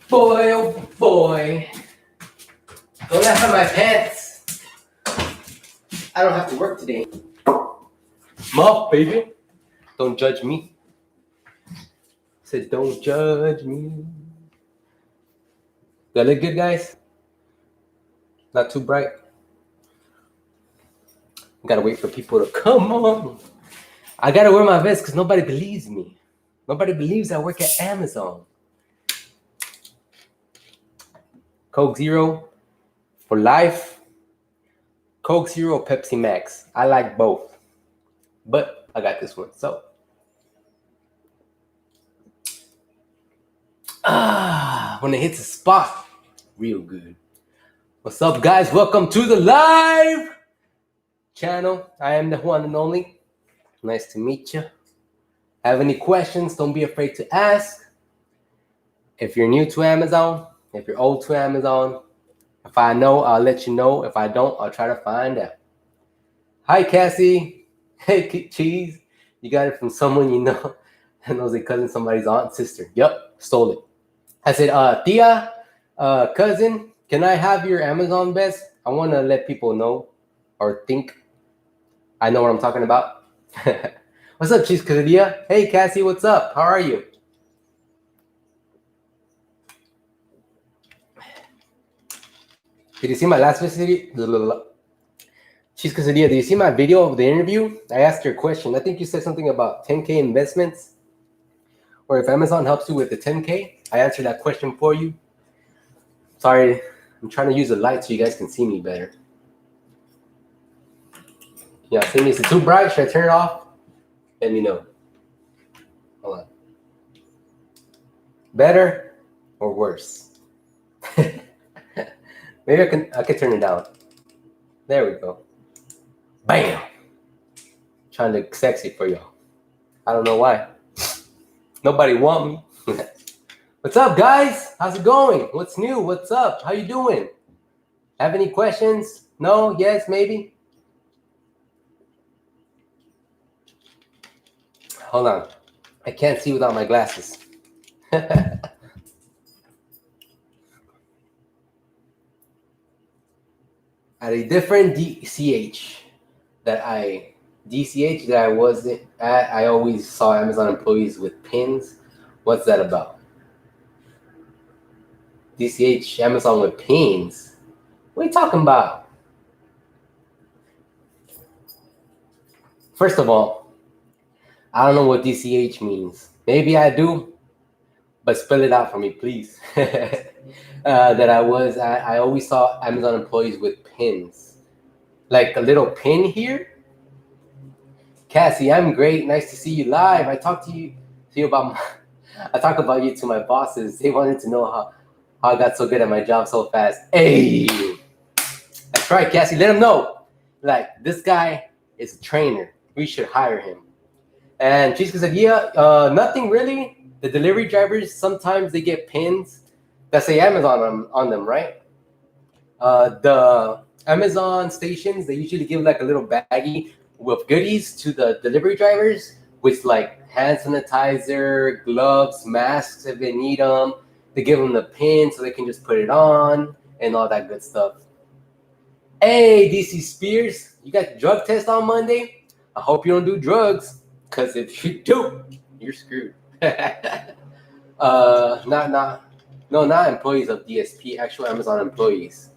Boy, oh boy. Don't laugh at my pants. I don't have to work today. Muff, baby. Don't judge me. Said, don't judge me. Do I look good, guys? Not too bright? Gotta wait for people to come on. I gotta wear my vest because nobody believes me. Nobody believes I work at Amazon. Coke Zero for life. Coke Zero, Pepsi Max. I like both. But I got this one. So. When it hits a spot, real good. What's up, guys? Welcome to the live channel. I am the one and only. Nice to meet you. Have any questions? Don't be afraid to ask. If you're new to Amazon, if you're old to Amazon, if I know, I'll let you know. If I don't, I'll try to find out. Hi, Cassie. Hey, Cheese. You got it from someone you know. And knows a cousin, somebody's aunt, sister. Yep, stole it. I said, Tia, cousin, can I have your Amazon vest? I want to let people know or think I know what I'm talking about. What's up, Cheese Quesadilla? Hey, Cassie, what's up? How are you? Did you see my last video? Cheese Quesadilla, did you see my video of the interview? I asked your question. I think you said something about 10K investments. Or if Amazon helps you with the 10K, I answered that question for you. Sorry, I'm trying to use the light so you guys can see me better. Yeah, see me? Is it too bright? Should I turn it off? Let me know. Hold on. Better or worse? Maybe I can turn it down. There we go. Bam! Trying to look sexy for y'all. I don't know why. Nobody want me. What's up, guys? How's it going? What's new? What's up? How you doing? Have any questions? No? Yes? Maybe? Hold on. I can't see without my glasses. At a different DCH that I was at, I always saw Amazon employees with pins. What's that about? DCH, Amazon with pins? What are you talking about? First of all, I don't know what DCH means. Maybe I do, but spell it out for me, please. I always saw Amazon employees with pins. Like a little pin here. Cassie, I'm great. Nice to see you live. I talked about you to my bosses. They wanted to know how I got so good at my job so fast. Hey, that's right, Cassie. Let them know. Like, this guy is a trainer. We should hire him. And Chisco said, yeah, nothing really. The delivery drivers, sometimes they get pins that say Amazon on them, right? The Amazon stations, they usually give like a little baggie with goodies to the delivery drivers, with like hand sanitizer, gloves, masks if they need them. They give them the pin so they can just put it on and all that good stuff. Hey, DC Spears, you got the drug test on Monday? I hope you don't do drugs, because if you do, you're screwed. Not employees of DSP, actual Amazon employees.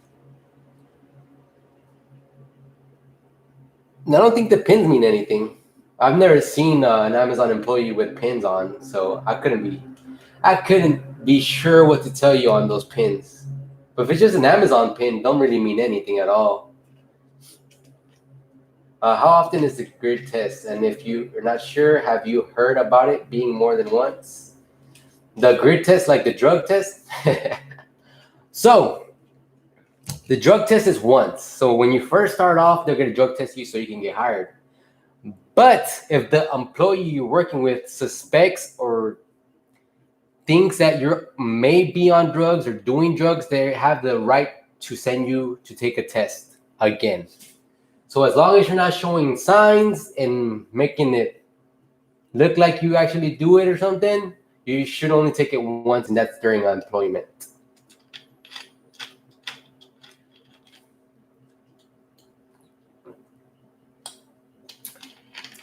I don't think the pins mean anything. I've never seen an Amazon employee with pins on, so I couldn't be sure what to tell you on those pins. But if it's just an Amazon pin, don't really mean anything at all. How often is the grid test? And if you are not sure, have you heard about it being more than once? The grid test, like the drug test? So, the drug test is once. So when you first start off, they're going to drug test you so you can get hired. But if the employee you're working with suspects or thinks that you may be on drugs or doing drugs, they have the right to send you to take a test again. So as long as you're not showing signs and making it look like you actually do it or something, You should only take it once, and that's during employment.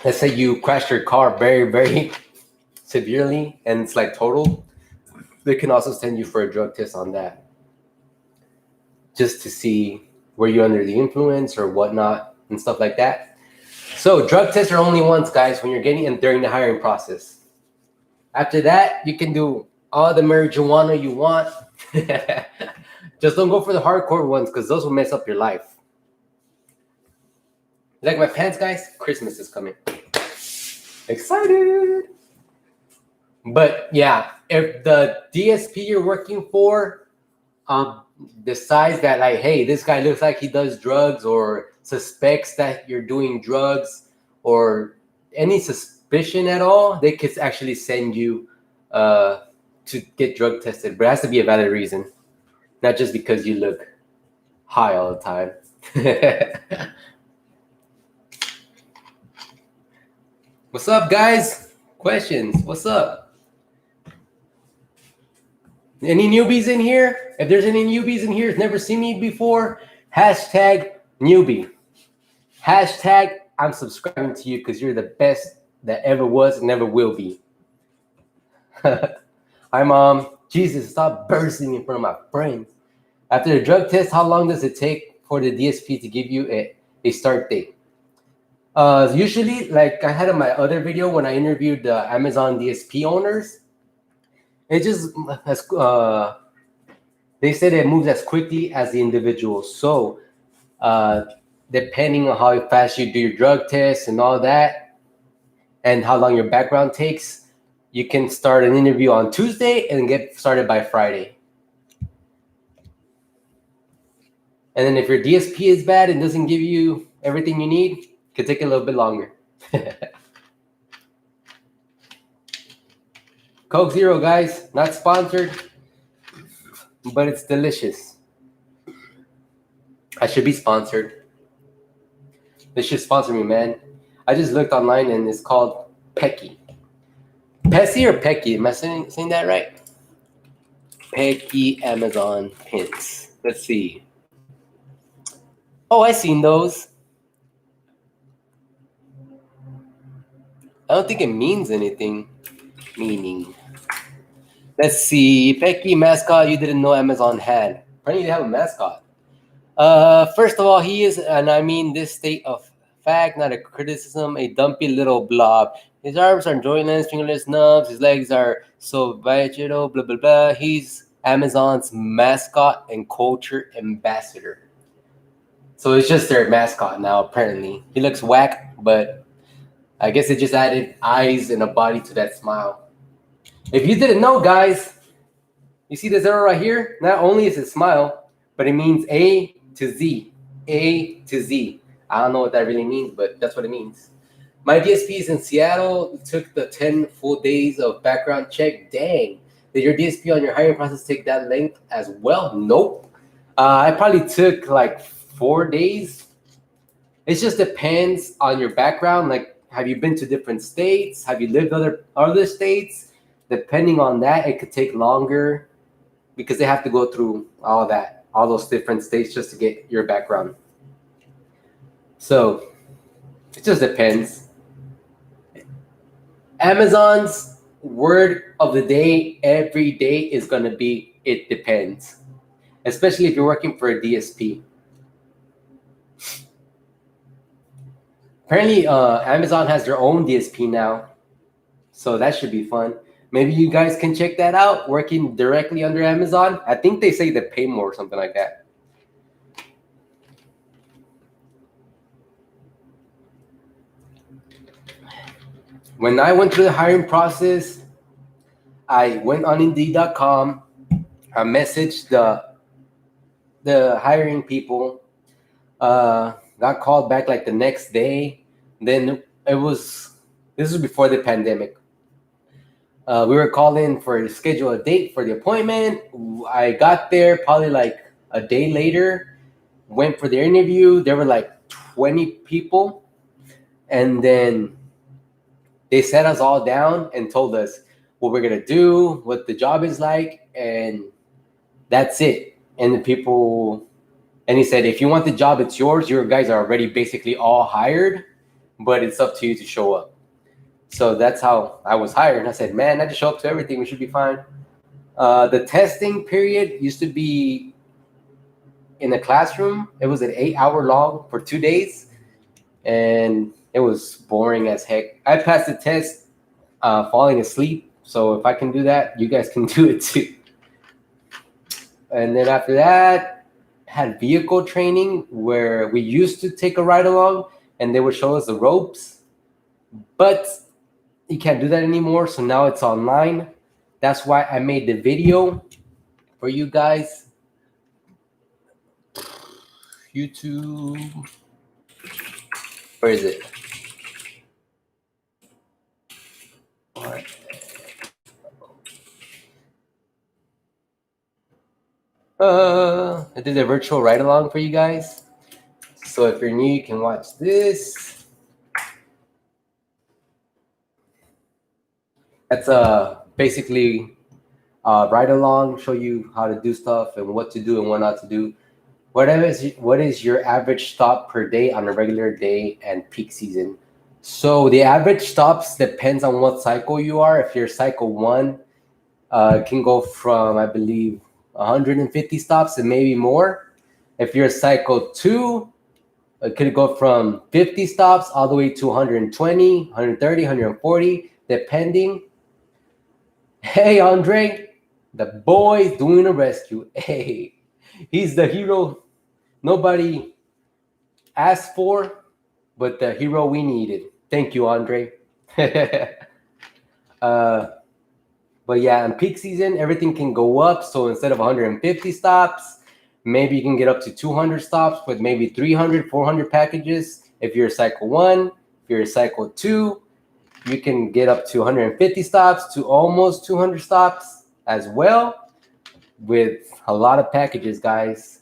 Let's say you crash your car very, very severely and it's like total. They can also send you for a drug test on that, just to see were you under the influence or whatnot and stuff like that. So drug tests are only once, guys, when you're getting in during the hiring process. After that, you can do all the marijuana you want. Just don't go for the hardcore ones, because those will mess up your life. You like my pants, guys? Christmas is coming. Excited. But yeah, if the DSP you're working for decides that, like, hey, this guy looks like he does drugs, or suspects that you're doing drugs, or any suspicion at all, they could actually send you to get drug tested. But it has to be a valid reason, not just because you look high all the time. What's up, guys? Questions? What's up? Any newbies in here? If there's any newbies in here who's never seen me before, hashtag newbie. Hashtag I'm subscribing to you because you're the best that ever was and never will be. Hi, Mom. Jesus, stop bursting in front of my friends. After the drug test, how long does it take for the DSP to give you a start date? Usually, like I had in my other video when I interviewed the Amazon DSP owners, it just they said it moves as quickly as the individual. So depending on how fast you do your drug tests and all that, and how long your background takes, you can start an interview on Tuesday and get started by Friday. And then if your DSP is bad and doesn't give you everything you need, it could take a little bit longer. Coke Zero, guys, not sponsored, but it's delicious. I should be sponsored. They should sponsor me, man. I just looked online and it's called Pecky. Pessy or Pecky? Am I saying that right? Pecky Amazon pins. Let's see. Oh, I seen those. I don't think it means anything. Meaning. Let's see. Pecky mascot you didn't know Amazon had. Apparently they have a mascot. First of all, he is, and I mean this state of fact, not a criticism, a dumpy little blob. His arms are jointless, fingerless nubs. His legs are so vegetal, blah, blah, blah. He's Amazon's mascot and culture ambassador. So it's just their mascot now, apparently. He looks whack, but I guess it just added eyes and a body to that smile. If you didn't know, guys, you see this arrow right here? Not only is it smile, but it means A to Z. A to Z. I don't know what that really means, but that's what it means. My DSP is in Seattle. It took the 10 full days of background check. Dang. Did your DSP on your hiring process take that length as well? Nope. I probably took like 4 days. It just depends on your background. Like, have you been to different states? Have you lived other states? Depending on that, it could take longer because they have to go through all that, all those different states just to get your background. So it just depends. Amazon's word of the day every day is going to be, it depends, especially if you're working for a DSP. Apparently, Amazon has their own DSP now, so that should be fun. Maybe you guys can check that out, working directly under Amazon. I think they say they pay more or something like that. When I went through the hiring process, I went on Indeed.com. I messaged the hiring people. Got called back like the next day. Then this was before the pandemic. We were called in to schedule a date for the appointment. I got there probably like a day later, went for the interview. There were like 20 people. And then they sat us all down and told us, what we're gonna do, what the job is like, and that's it. And the people, and he said, if you want the job, it's yours. Your guys are already basically all hired, but it's up to you to show up. So that's how I was hired. And I said, man, I just show up to everything. We should be fine. The testing period used to be in the classroom. It was an 8-hour long for 2 days, and it was boring as heck. I passed the test falling asleep. So if I can do that, you guys can do it too. And then after that, had vehicle training where we used to take a ride along and they would show us the ropes, but you can't do that anymore. So now it's online. That's why I made the video for you guys. YouTube. Where is it? All right. I did a virtual ride along for you guys. So if you're new, you can watch this. That's basically ride along, show you how to do stuff and what to do and what not to do. What is your average stop per day on a regular day and peak season? So the average stops depends on what cycle you are. If you're cycle 1, it can go from, I believe, 150 stops and maybe more. If you're cycle 2, it could go from 50 stops all the way to 120, 130, 140, depending. Hey, Andre, the boy's doing a rescue. Hey, he's the hero nobody asked for, but the hero we needed. Thank you, Andre. But yeah, in peak season, everything can go up. So instead of 150 stops, maybe you can get up to 200 stops with maybe 300, 400 packages. If you're a cycle 1, if you're a cycle 2, you can get up to 150 stops to almost 200 stops as well with a lot of packages, guys.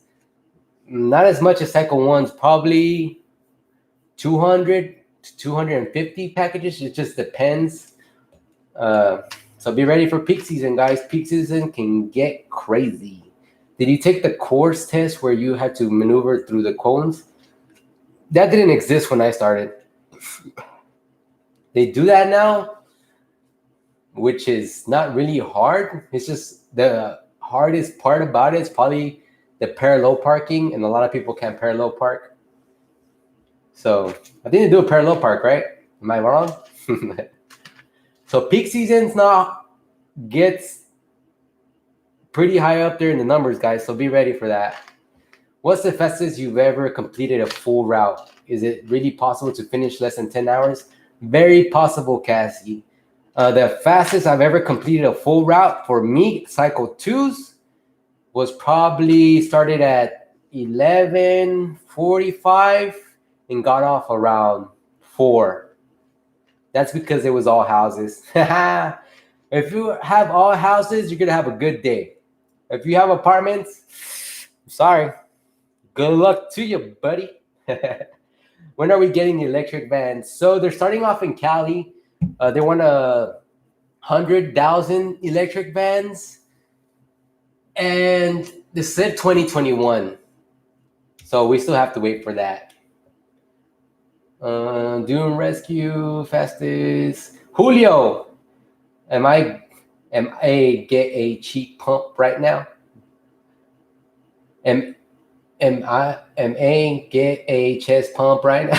Not as much as cycle 1's, probably 200 to 250 packages. It just depends. So be ready for peak season, guys. Peak season can get crazy. Did you take the course test where you had to maneuver through the cones? That didn't exist when I started. They do that now, which is not really hard. It's just the hardest part about it is probably the parallel parking, and a lot of people can't parallel park. So I think they do a parallel park, right? Am I wrong? So peak seasons now gets pretty high up there in the numbers, guys. So be ready for that. What's the fastest you've ever completed a full route? Is it really possible to finish less than 10 hours? Very possible, Cassie. The fastest I've ever completed a full route for me, cycle 2s, was probably started at 11:45 and got off around 4. That's because it was all houses. If you have all houses, you're going to have a good day. If you have apartments, sorry. Good luck to you, buddy. When are we getting the electric vans? So they're starting off in Cali. They want 100,000 electric vans. And they said 2021. So we still have to wait for that. Doing rescue fastest. Julio, am I get a cheek pump right now? Am I get a chest pump right now?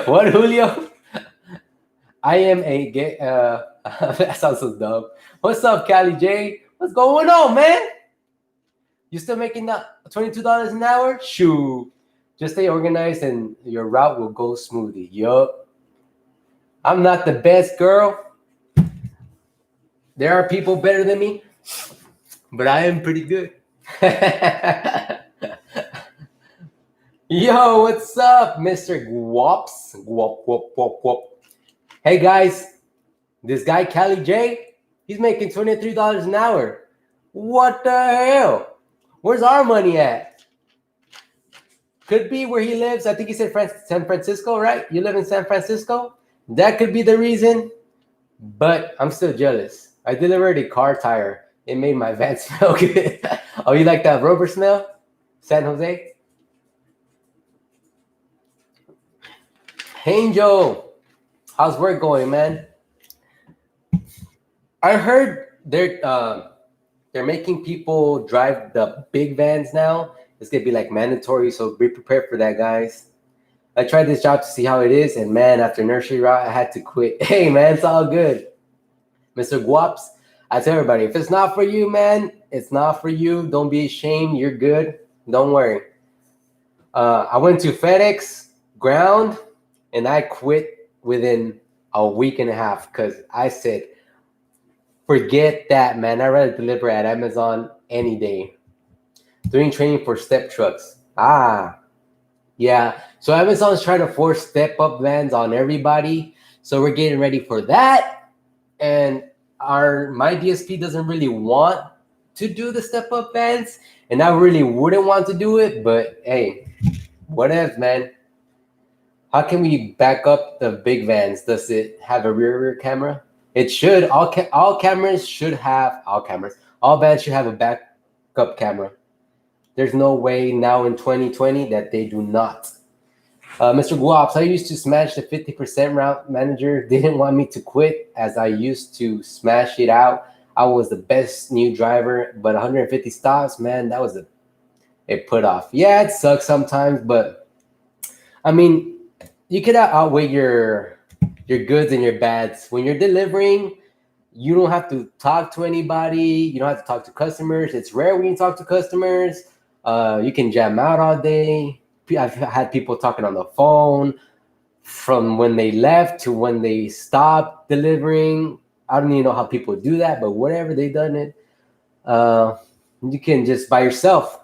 What, Julio? I am a get. That sounds so dumb. What's up, Cali J? What's going on, man? You still making that $22 an hour? Shoot. Just stay organized and your route will go smoothly. Yup. I'm not the best, girl. There are people better than me, but I am pretty good. Yo, what's up, Mr. Guaps? Guap, guap, guap, guap. Hey, guys. This guy, Cali J, he's making $23 an hour. What the hell? Where's our money at? Could be where he lives. I think he said San Francisco, right? You live in San Francisco? That could be the reason, but I'm still jealous. I delivered a car tire. It made my van smell good. Oh, you like that rubber smell? San Jose? Hey, Angel. How's work going, man? I heard they're making people drive the big vans now. It's gonna be like mandatory, so be prepared for that, guys. I tried this job to see how it is, and man, after nursery route, I had to quit. Hey, man, it's all good. Mr. Guaps, I tell everybody, if it's not for you, man, it's not for you. Don't be ashamed. You're good. Don't worry. I went to FedEx ground, and I quit within a week and a half because I said, forget that, man. I'd rather deliver at Amazon any day. Doing training for step trucks. Yeah. So Amazon's trying to force step up vans on everybody. So we're getting ready for that. And my DSP doesn't really want to do the step up vans. And I really wouldn't want to do it. But hey, what if, man? How can we back up the big vans? Does it have a rear camera? It should. All cameras should have all vans should have a backup camera. There's no way now in 2020 that they do not. Mr. Guaps, I used to smash the 50% route. Manager didn't want me to quit as I used to smash it out. I was the best new driver, but 150 stops, man, that was a put off. Yeah, it sucks sometimes, but I mean, you could outweigh your goods and your bads. When you're delivering, you don't have to talk to anybody. You don't have to talk to customers. It's rare when you talk to customers. You can jam out all day. I've had people talking on the phone from when they left to when they stopped delivering. I don't even know how people do that, but whatever, they've done it. You can just by yourself.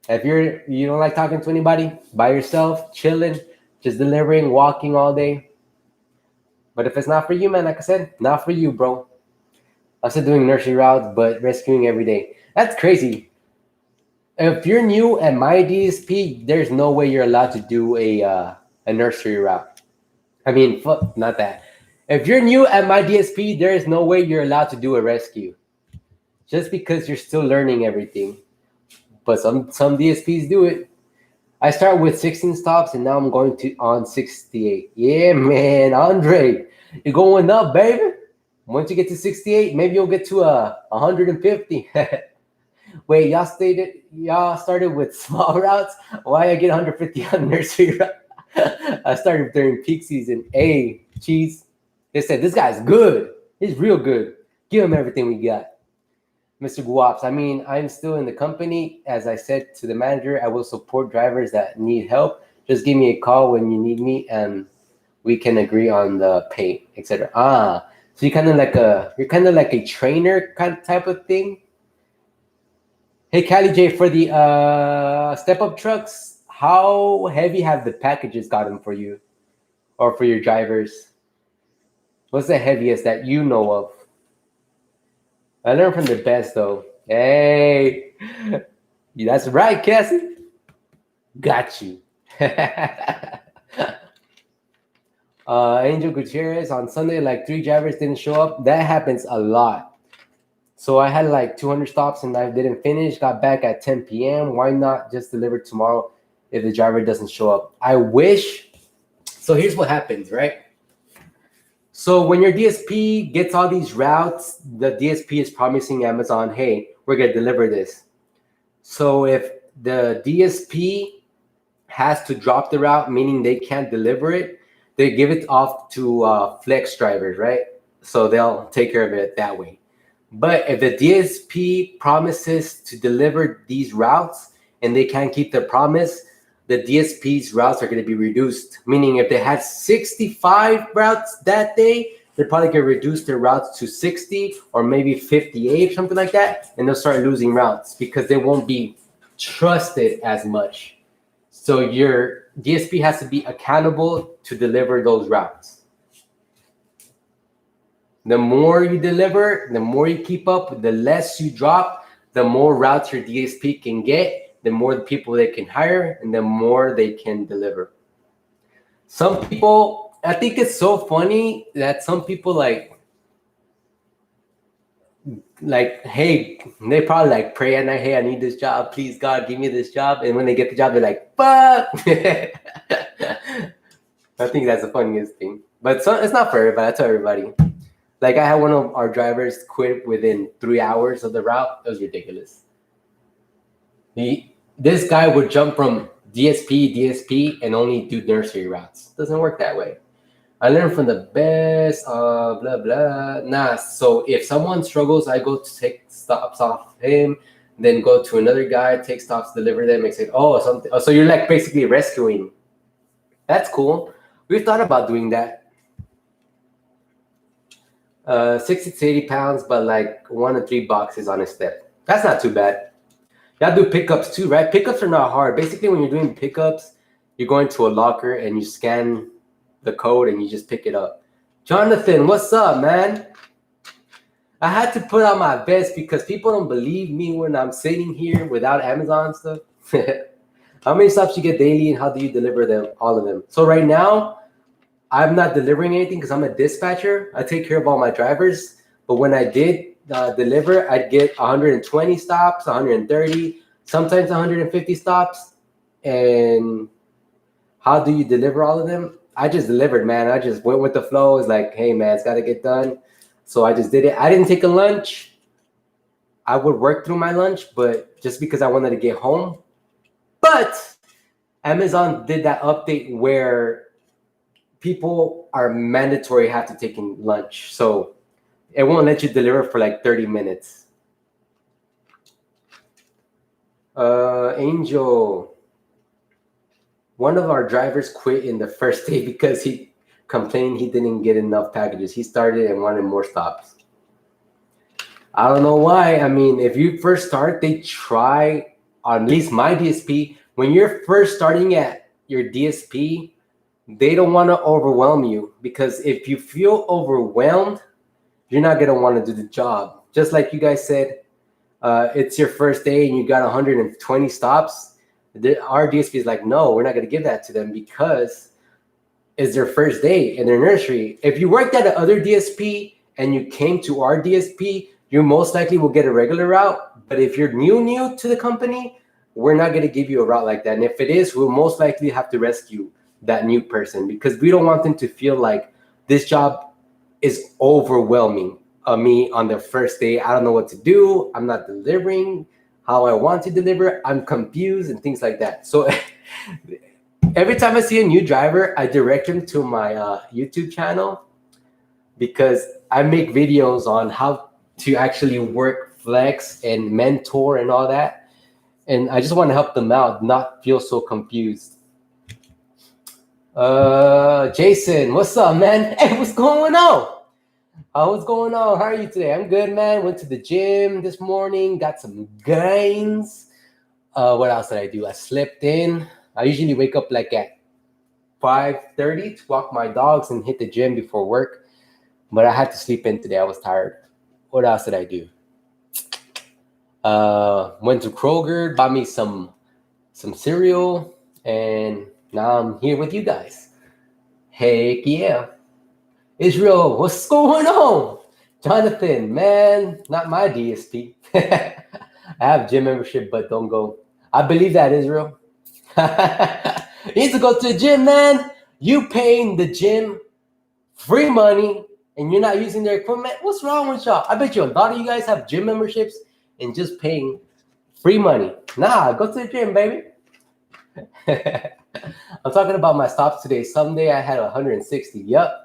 If you don't like talking to anybody, by yourself, chilling, just delivering, walking all day. But if it's not for you, man, like I said, not for you, bro. I'm still doing nursery routes, but rescuing every day. That's crazy. If you're new at my DSP, there's no way you're allowed to do a nursery route. I mean, not that. If you're new at my DSP, there is no way you're allowed to do a rescue. Just because you're still learning everything. But some DSPs do it. I start with 16 stops, and now I'm going on 68. Yeah, man, Andre, you're going up, baby. Once you get to 68, maybe you'll get to 150. Wait, y'all started with small routes? Why I get 150 on nursery route? I started during peak season. Hey, cheese. They said, this guy's good. He's real good. Give him everything we got. Mr. Guaps, I mean, I'm still in the company. As I said to the manager, I will support drivers that need help. Just give me a call when you need me, and we can agree on the pay, etc. So you're kind of like a trainer kind of type of thing. Hey, Cali J, for the step-up trucks, how heavy have the packages gotten for you or for your drivers? What's the heaviest that you know of? I learned from the best, though. Hey, that's right, Cassie. Got you. Angel Gutierrez, on Sunday, like 3 drivers didn't show up. That happens a lot. So I had like 200 stops and I didn't finish, got back at 10 p.m. Why not just deliver tomorrow if the driver doesn't show up? I wish. So here's what happens, right? So when your DSP gets all these routes, the DSP is promising Amazon, hey, we're going to deliver this. So if the DSP has to drop the route, meaning they can't deliver it, they give it off to flex drivers, right? So they'll take care of it that way. But if the DSP promises to deliver these routes and they can't keep their promise, the DSP's routes are going to be reduced. Meaning if they had 65 routes that day, they're probably going to reduce their routes to 60 or maybe 58, something like that. And they'll start losing routes because they won't be trusted as much. So your DSP has to be accountable to deliver those routes. The more you deliver, the more you keep up, the less you drop, the more routes your DSP can get, the more the people they can hire, and the more they can deliver. Some people, I think it's so funny that some people like like, hey, they probably like pray at night, hey, I need this job, please God, give me this job. And when they get the job, they're like, fuck. I think that's the funniest thing. But so, it's not for everybody. I tell everybody. Like, I had one of our drivers quit within 3 hours of the route. It was ridiculous. This guy would jump from DSP, and only do nursery routes. Doesn't work that way. I learned from the best, blah, blah. Nah, so if someone struggles, I go to take stops off him, then go to another guy, take stops, deliver them, and say, oh, something. Oh, so you're like basically rescuing. That's cool. We've thought about doing that. 60 to 80 pounds, but like 1 to 3 boxes on a step. That's not too bad. Y'all do pickups too, right? Pickups are not hard. Basically, when you're doing pickups, you're going to a locker and you scan the code and you just pick it up. Jonathan, what's up, man? I had to put on my vest because people don't believe me when I'm sitting here without Amazon stuff. How many stops you get daily and how do you deliver them? All of them. So right now, I'm not delivering anything because I'm a dispatcher. I take care of all my drivers. But when I did deliver, I'd get 120 stops, 130, sometimes 150 stops. And how do you deliver all of them? I just delivered, man. I just went with the flow. It's like, hey, man, it's got to get done. So I just did it. I didn't take a lunch. I would work through my lunch, but just because I wanted to get home. But Amazon did that update where people are mandatory have to take in lunch. So it won't let you deliver for like 30 minutes. Angel. One of our drivers quit in the first day because he complained he didn't get enough packages. He started and wanted more stops. I don't know why. I mean, if you first start, they try, at least my DSP, when you're first starting at your DSP, they don't want to overwhelm you, because if you feel overwhelmed, you're not going to want to do the job. Just like you guys said, it's your first day and you got 120 stops. Our DSP is like, no, we're not going to give that to them because it's their first day in their nursery. If you worked at another DSP and you came to our DSP, you most likely will get a regular route. But if you're new to the company, we're not going to give you a route like that. And if it is, we'll most likely have to rescue that new person because we don't want them to feel like this job is overwhelming me on their first day. I don't know what to do. I'm not delivering how I want to deliver. I'm confused and things like that. So every time I see a new driver, I direct him to my YouTube channel because I make videos on how to actually work flex and mentor and all that. And I just want to help them out, not feel so confused. Jason, what's up, man? Hey, what's going on? What's going on? How are you today? I'm good, man. Went to the gym this morning, got some gains. What else did I do? I slept in. I usually wake up like at 5:30 to walk my dogs and hit the gym before work. But I had to sleep in today. I was tired. What else did I do? Went to Kroger, bought me some cereal, and now I'm here with you guys. Heck yeah. Israel, what's going on? Jonathan, man, not my DSP. I have gym membership, but don't go. I believe that, Israel. You need to go to the gym, man. You paying the gym free money and you're not using their equipment. What's wrong with y'all? I bet you a lot of you guys have gym memberships and just paying free money. Nah, go to the gym, baby. I'm talking about my stops today. Someday I had 160. Yep.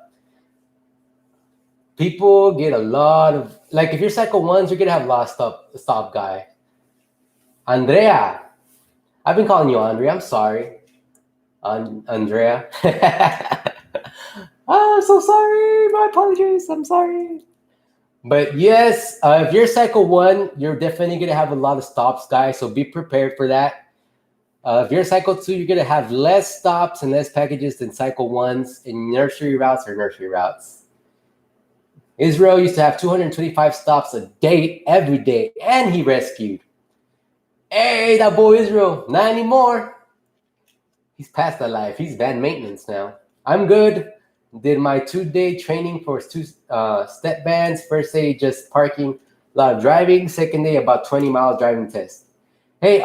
People get a lot of, like, if you're cycle ones, you're going to have a lot of stop guy. Andrea. I've been calling you Andrea. I'm sorry. Andrea. I'm so sorry. My apologies. I'm sorry. But yes, if you're cycle one, you're definitely going to have a lot of stops, guys. So be prepared for that. If you're cycle two, you're going to have less stops and less packages than cycle ones. And nursery routes are nursery routes. Israel used to have 225 stops a day, every day, and he rescued. Hey, that boy Israel, not anymore. He's past that life. He's van maintenance now. I'm good. Did my 2-day training for 2 step bands. First day, just parking. A lot of driving. Second day, about 20 miles driving test. Hey,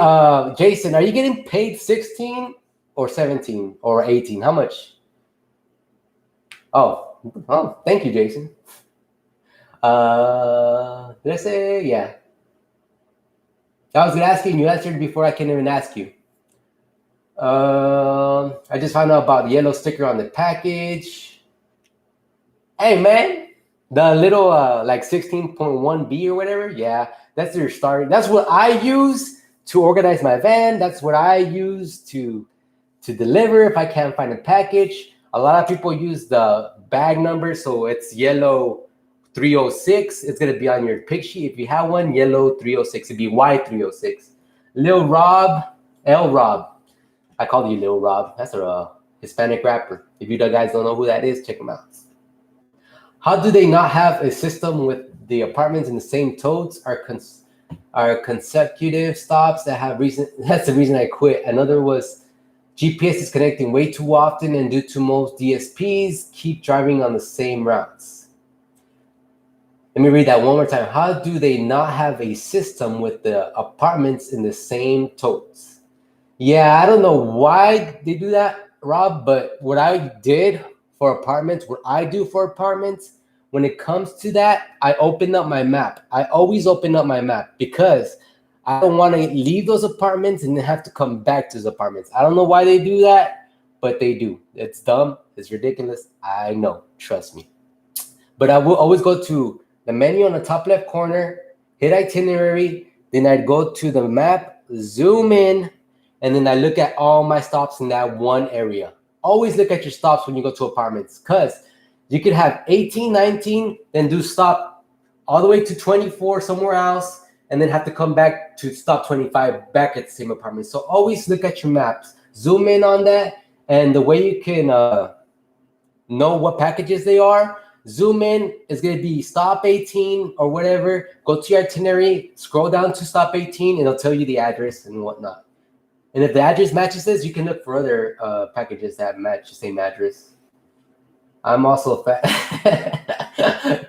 Jason, are you getting paid 16 or 17 or 18? How much? Oh, thank you, Jason. Did I say yeah? I was gonna ask you, and you answered before I can even ask you. I just found out about the yellow sticker on the package. Hey, man, the little like 16.1B or whatever. Yeah, that's your start. That's what I use to organize my van. That's what I use to deliver if I can't find a package. A lot of people use the bag number, so it's yellow 306. It's gonna be on your pick sheet if you have one. Yellow 306. It'd be Y306. Lil Rob, L Rob. I call you Lil Rob. That's a Hispanic rapper. If you guys don't know who that is, check him out. How do they not have a system with the apartments in the same totes? Are consecutive stops that have reason? That's the reason I quit. Another was GPS is connecting way too often, and due to most DSPs keep driving on the same routes. Let me read that one more time. How do they not have a system with the apartments in the same totes? Yeah, I don't know why they do that, Rob, but what I did for apartments, what I do for apartments, when it comes to that, I open up my map. I always open up my map because I don't want to leave those apartments and then have to come back to those apartments. I don't know why they do that, but they do. It's dumb. It's ridiculous. I know. Trust me. But I will always go to the menu on the top left corner, hit itinerary, then I'd go to the map, zoom in, and then I look at all my stops in that one area. Always look at your stops when you go to apartments because you could have 18, 19, then do stop all the way to 24 somewhere else, and then have to come back to stop 25 back at the same apartment. So always look at your maps, zoom in on that, and the way you can know what packages they are, zoom in is going to be stop 18 or whatever. Go to your itinerary, scroll down to stop 18, and it'll tell you the address and whatnot. And if the address matches this, you can look for other packages that match the same address. I'm also fat.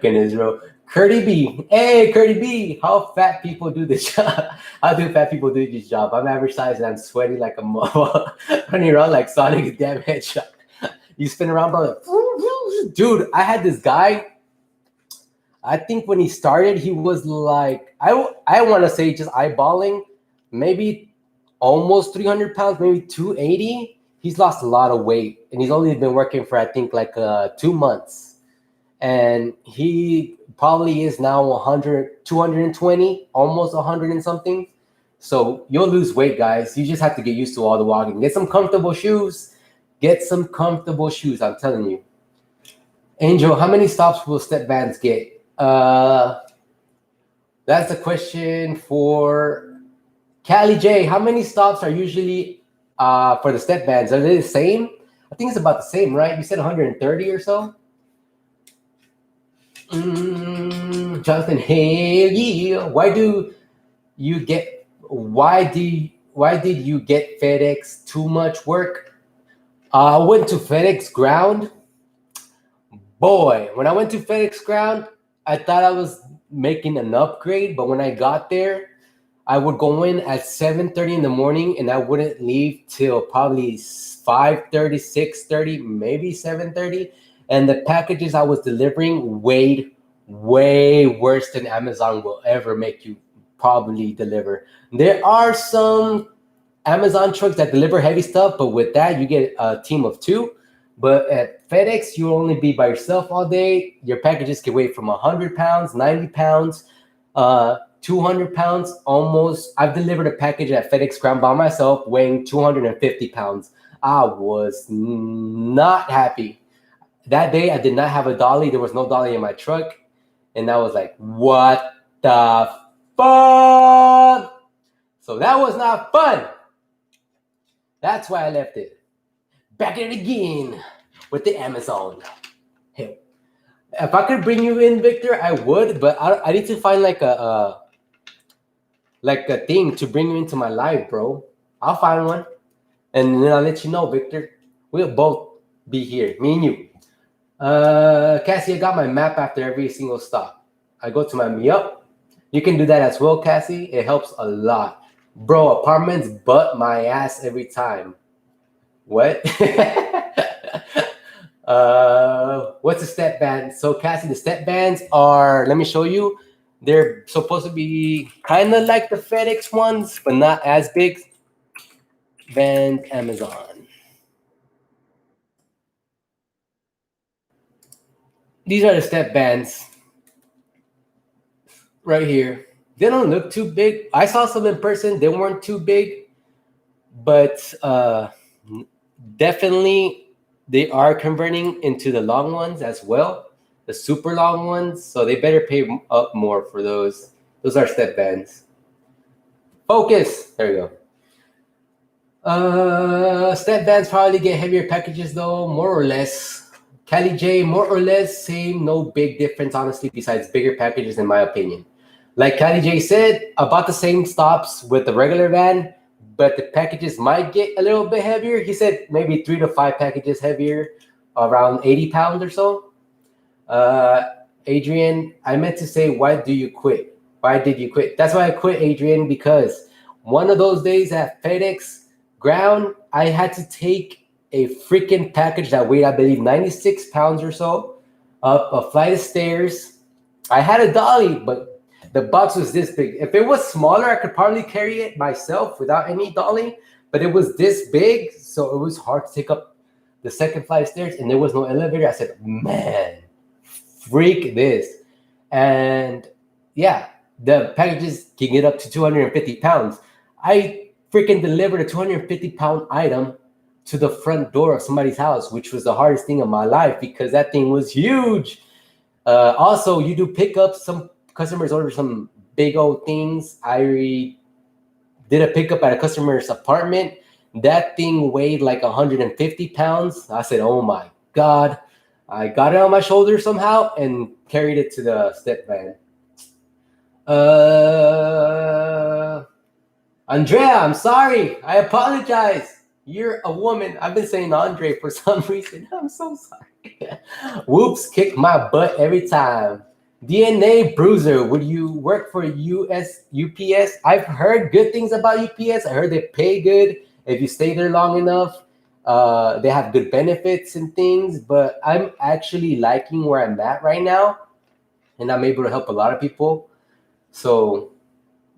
Goodness, bro. Curdy B. Hey, Curdy B. How fat people do this job? How do fat people do this job? I'm average size and I'm sweaty like a mo. Running around like Sonic damn headshot. You spin around, bro. Like, dude, I had this guy. I think when he started, he was like, I want to say just eyeballing, maybe almost 300 pounds, maybe 280. He's lost a lot of weight, and he's only been working for, I think, like 2 months. And he probably is now 100, 220, almost 100 and something. So you'll lose weight, guys. You just have to get used to all the walking. Get some comfortable shoes. Get some comfortable shoes, I'm telling you. Angel, how many stops will step vans get? That's a question for Callie J. How many stops are usually for the step vans? Are they the same? I think it's about the same, right? You said 130 or so? Jonathan, hey, yeah. Why did you get FedEx too much work? I went to FedEx Ground. Boy, when I went to FedEx Ground, I thought I was making an upgrade, but when I got there, I would go in at 7:30 in the morning and I wouldn't leave till probably 5:30, 6:30, maybe 7:30. And the packages I was delivering weighed way worse than Amazon will ever make you probably deliver. There are some Amazon trucks that deliver heavy stuff, but with that, you get a team of 2. But at FedEx, you'll only be by yourself all day. Your packages can weigh from 100 pounds, 90 pounds, 200 pounds, almost. I've delivered a package at FedEx Ground by myself weighing 250 pounds. I was not happy. That day, I did not have a dolly. There was no dolly in my truck. And I was like, what the fuck? So that was not fun. That's why I left it. Back at it again with the Amazon. Hey, if I could bring you in, Victor, I would, but I need to find like a thing to bring you into my life, bro. I'll find one, and then I'll let you know, Victor. We'll both be here, me and you. Cassie, I got my map after every single stop. I go to my You can do that as well, Cassie. It helps a lot. Bro, apartments butt my ass every time. What? What's a step band? So, Cassie, the step bands are, let me show you. They're supposed to be kind of like the FedEx ones, but not as big. Band Amazon. These are the step bands right here. They don't look too big. I saw some in person. They weren't too big, but definitely they are converting into the long ones as well, the super long ones. So they better pay up more for those. Those are step bands. Focus. There we go. Step bands probably get heavier packages though, more or less. Cali J, more or less same, no big difference honestly, besides bigger packages in my opinion. Like Cali J said, about the same stops with the regular van, but the packages might get a little bit heavier. He said maybe 3 to 5 packages heavier, around 80 pounds or so. Adrian, I meant to say, why do you quit? Why did you quit? That's why I quit, Adrian, because one of those days at FedEx ground, I had to take a freaking package that weighed, I believe, 96 pounds or so up a flight of stairs. I had a dolly, but the box was this big. If it was smaller, I could probably carry it myself without any dolly, but it was this big, so it was hard to take up the second flight of stairs, and there was no elevator. I said, man, freak this. And yeah, the packages can get up to 250 pounds. I freaking delivered a 250-pound item to the front door of somebody's house, which was the hardest thing of my life because that thing was huge. Also, you do pickups. Some customers order some big old things. I did a pickup at a customer's apartment. That thing weighed like 150 pounds. I said, oh my God. I got it on my shoulder somehow and carried it to the step van. Andrea, I'm sorry. I apologize. You're a woman. I've been saying Andre for some reason. I'm so sorry. Whoops, kick my butt every time. DNA Bruiser, would you work for UPS? I've heard good things about UPS. I heard they pay good if you stay there long enough. They have good benefits and things, but I'm actually liking where I'm at right now, and I'm able to help a lot of people. So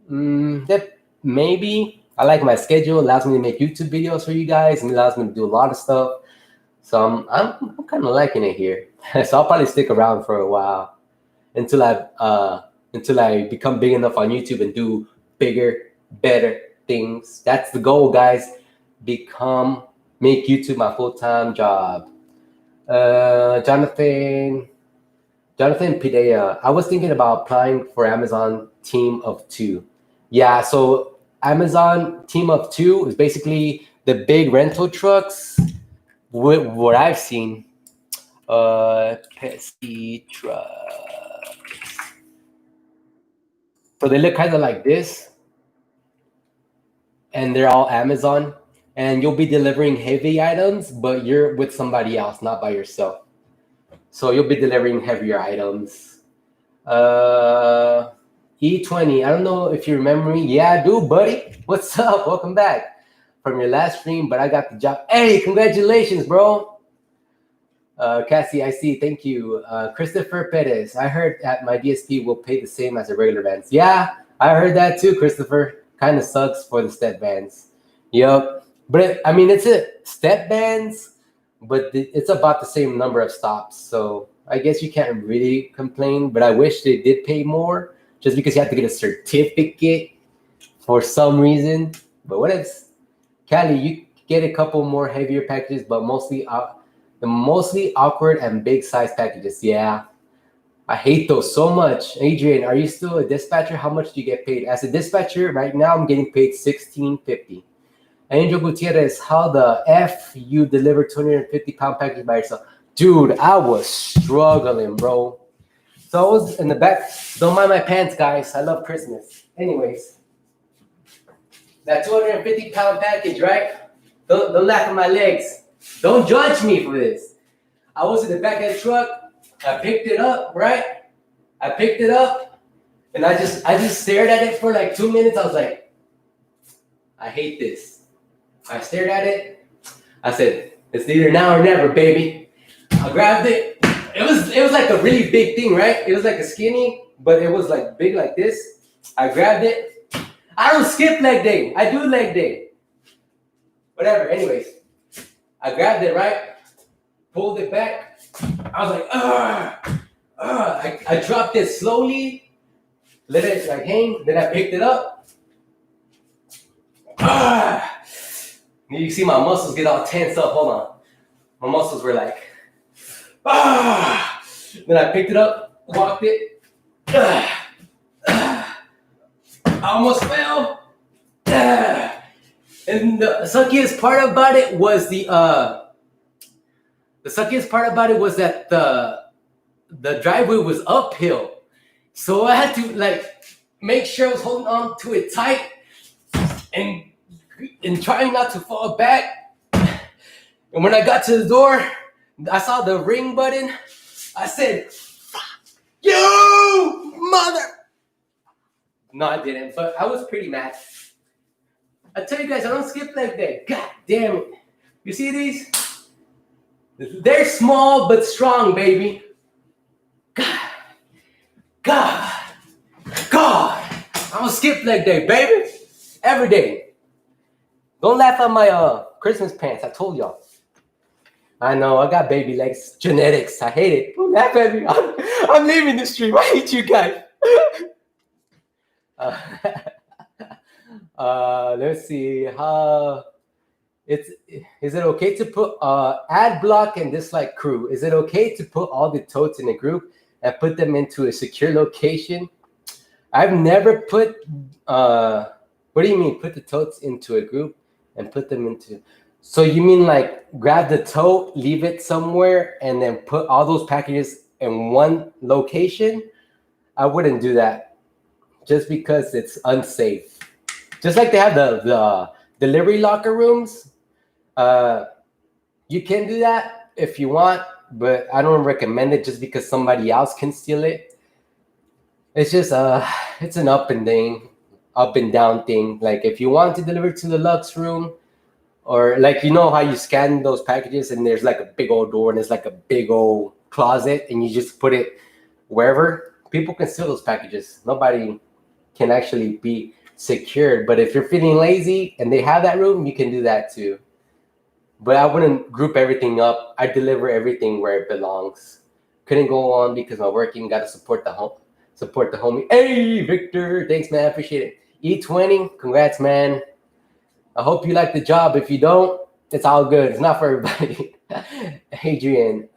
that maybe I like my schedule. Allows me to make YouTube videos for you guys, and allows me to do a lot of stuff. So I'm kind of liking it here. So I'll probably stick around for a while until I become big enough on YouTube and do bigger, better things. That's the goal, guys. Make YouTube my full-time job. Jonathan Pidea, I was thinking about applying for Amazon Team of Two. Yeah, so Amazon Team of Two is basically the big rental trucks. What I've seen, Pepsi trucks. So they look kind of like this, and they're all Amazon. And you'll be delivering heavy items, but you're with somebody else, not by yourself. So you'll be delivering heavier items. E20, I don't know if you remember me. Yeah, I do, buddy. What's up? Welcome back from your last stream, but I got the job. Hey, congratulations, bro. Cassie, I see. Thank you. Christopher Perez, I heard at my DSP will pay the same as the regular vans. Yeah, I heard that too, Christopher. Kind of sucks for the step vans. Yep. But I mean, it's a step bands, but it's about the same number of stops. So I guess you can't really complain. But I wish they did pay more, just because you have to get a certificate for some reason. But what if, Cali, you get a couple more heavier packages, but mostly the mostly awkward and big size packages. Yeah, I hate those so much. Adrian, are you still a dispatcher? How much do you get paid? As a dispatcher, right now I'm getting paid $16.50. Angel Gutierrez, how the F you deliver 250-pound package by yourself? Dude, I was struggling, bro. So I was in the back. Don't mind my pants, guys. I love Christmas. Anyways, that 250-pound package, right? Don't laugh at my legs. Don't judge me for this. I was in the back of the truck. I picked it up, right? I picked it up. And I just stared at it for like 2 minutes. I was like, I hate this. I stared at it. I said, it's either now or never, baby. I grabbed it. It was like a really big thing, right? It was like a skinny, but it was like big like this. I grabbed it. I don't skip leg day. I do leg day. Whatever. Anyways, I grabbed it, right? Pulled it back. I was like, I dropped it slowly, let it like hang. Then I picked it up. You see my muscles get all tense up. Hold on. My muscles were like, Then I picked it up, walked it. I almost fell. And the suckiest part about it was that the driveway was uphill. So I had to like make sure I was holding on to it tight and trying not to fall back. And when I got to the door, I saw the ring button. I said, "Fuck you, mother." No, I didn't, but I was pretty mad. I tell you guys, I don't skip leg day. God damn it. You see these? They're small but strong, baby. God. I'm gonna skip leg day, baby. Every day. Don't laugh at my Christmas pants. I told y'all. I know, I got baby legs. Genetics. I hate it. Don't laugh at me. I'm leaving the stream. I hate you guys. Let's see. Is it okay to put ad block and dislike crew? Is it okay to put all the totes in a group and put them into a secure location? I've never put. What do you mean? Put the totes into a group and put them into. So you mean like grab the tote, leave it somewhere, and then put all those packages in one location? I wouldn't do that, just because it's unsafe. Just like they have the delivery locker rooms. You can do that if you want, but I don't recommend it just because somebody else can steal it. It's just it's an up and down thing. Like if you want to deliver to the Lux room, or like you know how you scan those packages and there's like a big old door and there's like a big old closet and you just put it wherever. People can steal those packages. Nobody can actually be secured. But if you're feeling lazy and they have that room, you can do that too. But I wouldn't group everything up. I deliver everything where it belongs. Couldn't go on because I'm working. Got to support the homie. Hey, Victor. Thanks, man. I appreciate it. E20. Congrats, man. I hope you like the job. If you don't, it's all good. It's not for everybody. Adrian.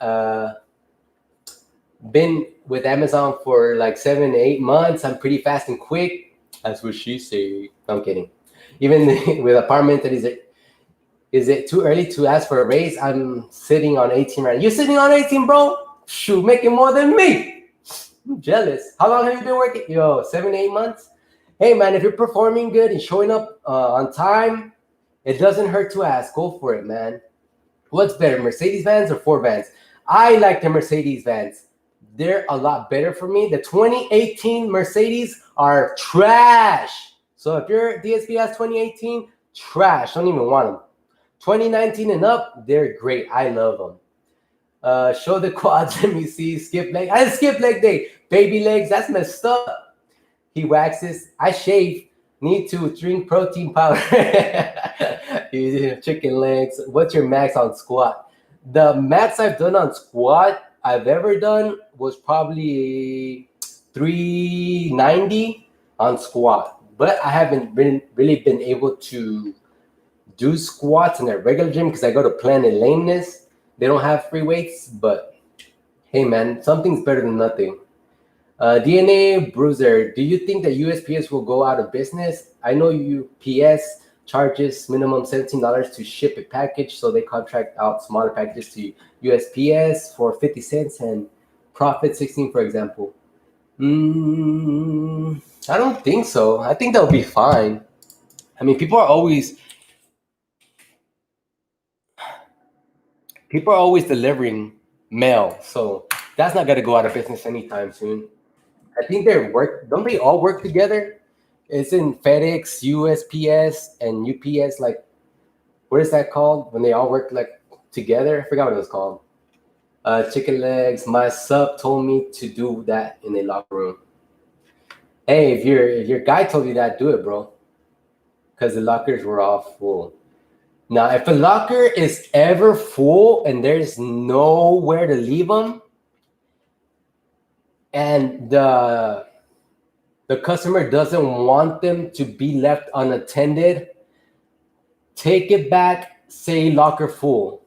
Been with Amazon for like 7 to 8 months. I'm pretty fast and quick. That's what she said. I'm kidding. Even with apartment, is it too early to ask for a raise? I'm sitting on 18 right now. You're sitting on 18, bro? Shoot, making more than me. I'm jealous. How long have you been working? 7 to 8 months? Hey, man, if you're performing good and showing up on time, it doesn't hurt to ask. Go for it, man. What's better, Mercedes vans or Ford vans? I like the Mercedes vans. They're a lot better for me. The 2018 Mercedes are trash. So if your DSP has 2018, trash. Don't even want them. 2019 and up, they're great. I love them. Show the quads. Let me see. Skip leg. I skip leg day. Baby legs. That's messed up. He waxes. I shave. Need to drink protein powder. Chicken legs. What's your max on squat? The max I've done on squat I've ever done was probably 390 on squat. But I haven't really been able to do squats in a regular gym because I go to Planet Lameness. They don't have free weights, but hey, man, something's better than nothing. DNA Bruiser, do you think that USPS will go out of business? I know UPS charges minimum $17 to ship a package, so they contract out smaller packages to USPS for 50 cents and profit 16, for example. I don't think so. I think that'll be fine. I mean, people are always delivering mail, so that's not going to go out of business anytime soon. I think don't they all work together? It's in FedEx, USPS, and UPS. Like, what is that called when they all work like together? I forgot what it was called. Chicken legs. My sub told me to do that in a locker room. Hey, if your guy told you that, do it, bro. Because the lockers were all full. Now, if a locker is ever full and there's nowhere to leave them, and the customer doesn't want them to be left unattended, take it back, say locker full.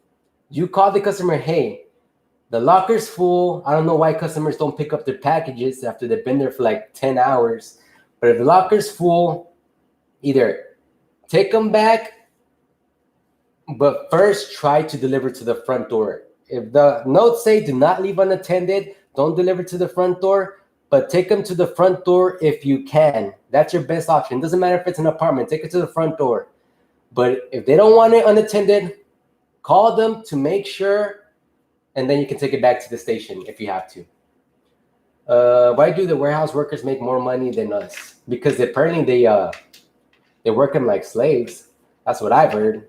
You call the customer, hey, the locker's full. I don't know why customers don't pick up their packages after they've been there for like 10 hours. But if the locker's full, either take them back, but first try to deliver to the front door. If the notes say do not leave unattended, don't deliver to the front door, but take them to the front door if you can. That's your best option. Doesn't matter if it's an apartment, take it to the front door. But if they don't want it unattended, call them to make sure, and then you can take it back to the station if you have to. Why do the warehouse workers make more money than us? Because apparently they work them like slaves. That's what I've heard.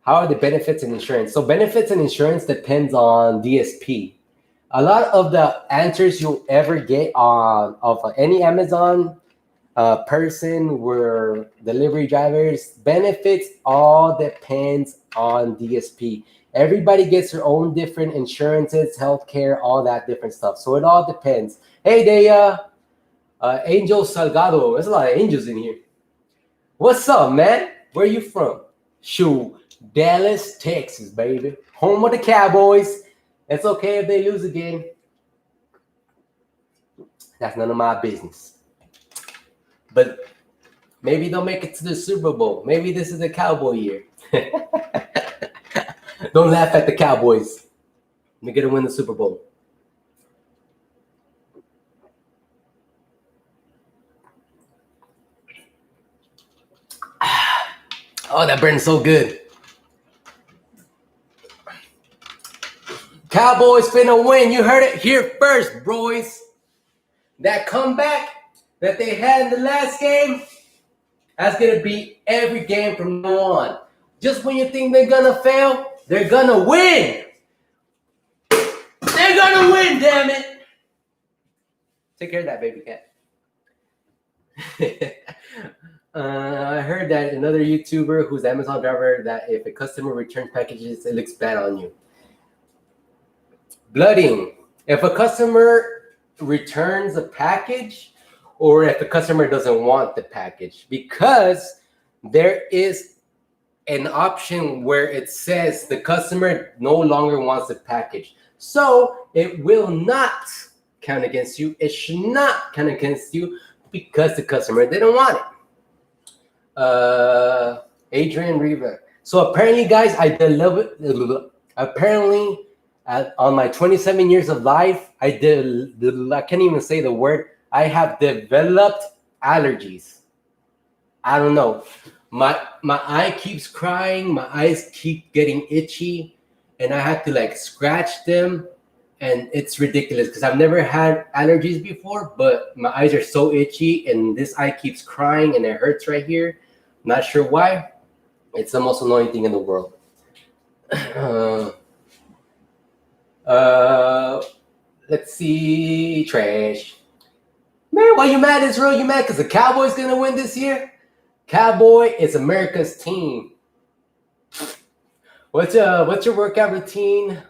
How are the benefits and insurance? So benefits and insurance depends on DSP. A lot of the answers you'll ever get of any Amazon person were delivery drivers. Benefits all depends on DSP. Everybody gets their own different insurances, healthcare, all that different stuff. So it all depends. Hey, Angel Salgado. There's a lot of angels in here. What's up, man? Where you from? Shoot, Dallas, Texas, baby. Home of the Cowboys. It's okay if they lose again. That's none of my business. But maybe they'll make it to the Super Bowl. Maybe this is a Cowboy year. Don't laugh at the Cowboys. They're going to win the Super Bowl. Oh, that burns so good. Cowboys finna win. You heard it here first, boys. That comeback that they had in the last game, that's going to be every game from now on. Just when you think they're going to fail, they're going to win. They're going to win, damn it. Take care of that baby cat. I heard that another YouTuber who's Amazon driver, that if a customer returns packages, it looks bad on you. Blooding. If a customer returns a package, or if the customer doesn't want the package, because there is an option where it says the customer no longer wants the package. So it will not count against you. It should not count against you because the customer didn't want it. Adrian Riva. So apparently, guys, on my 27 years of life, I can't even say the word. I have developed allergies. I don't know. My eye keeps crying. My eyes keep getting itchy, and I have to like scratch them, and it's ridiculous because I've never had allergies before. But my eyes are so itchy, and this eye keeps crying, and it hurts right here. Not sure why. It's the most annoying thing in the world. Let's see. Trash. Man, why you mad, Israel? You mad because the Cowboys going to win this year? Cowboy is America's team. What's your workout routine?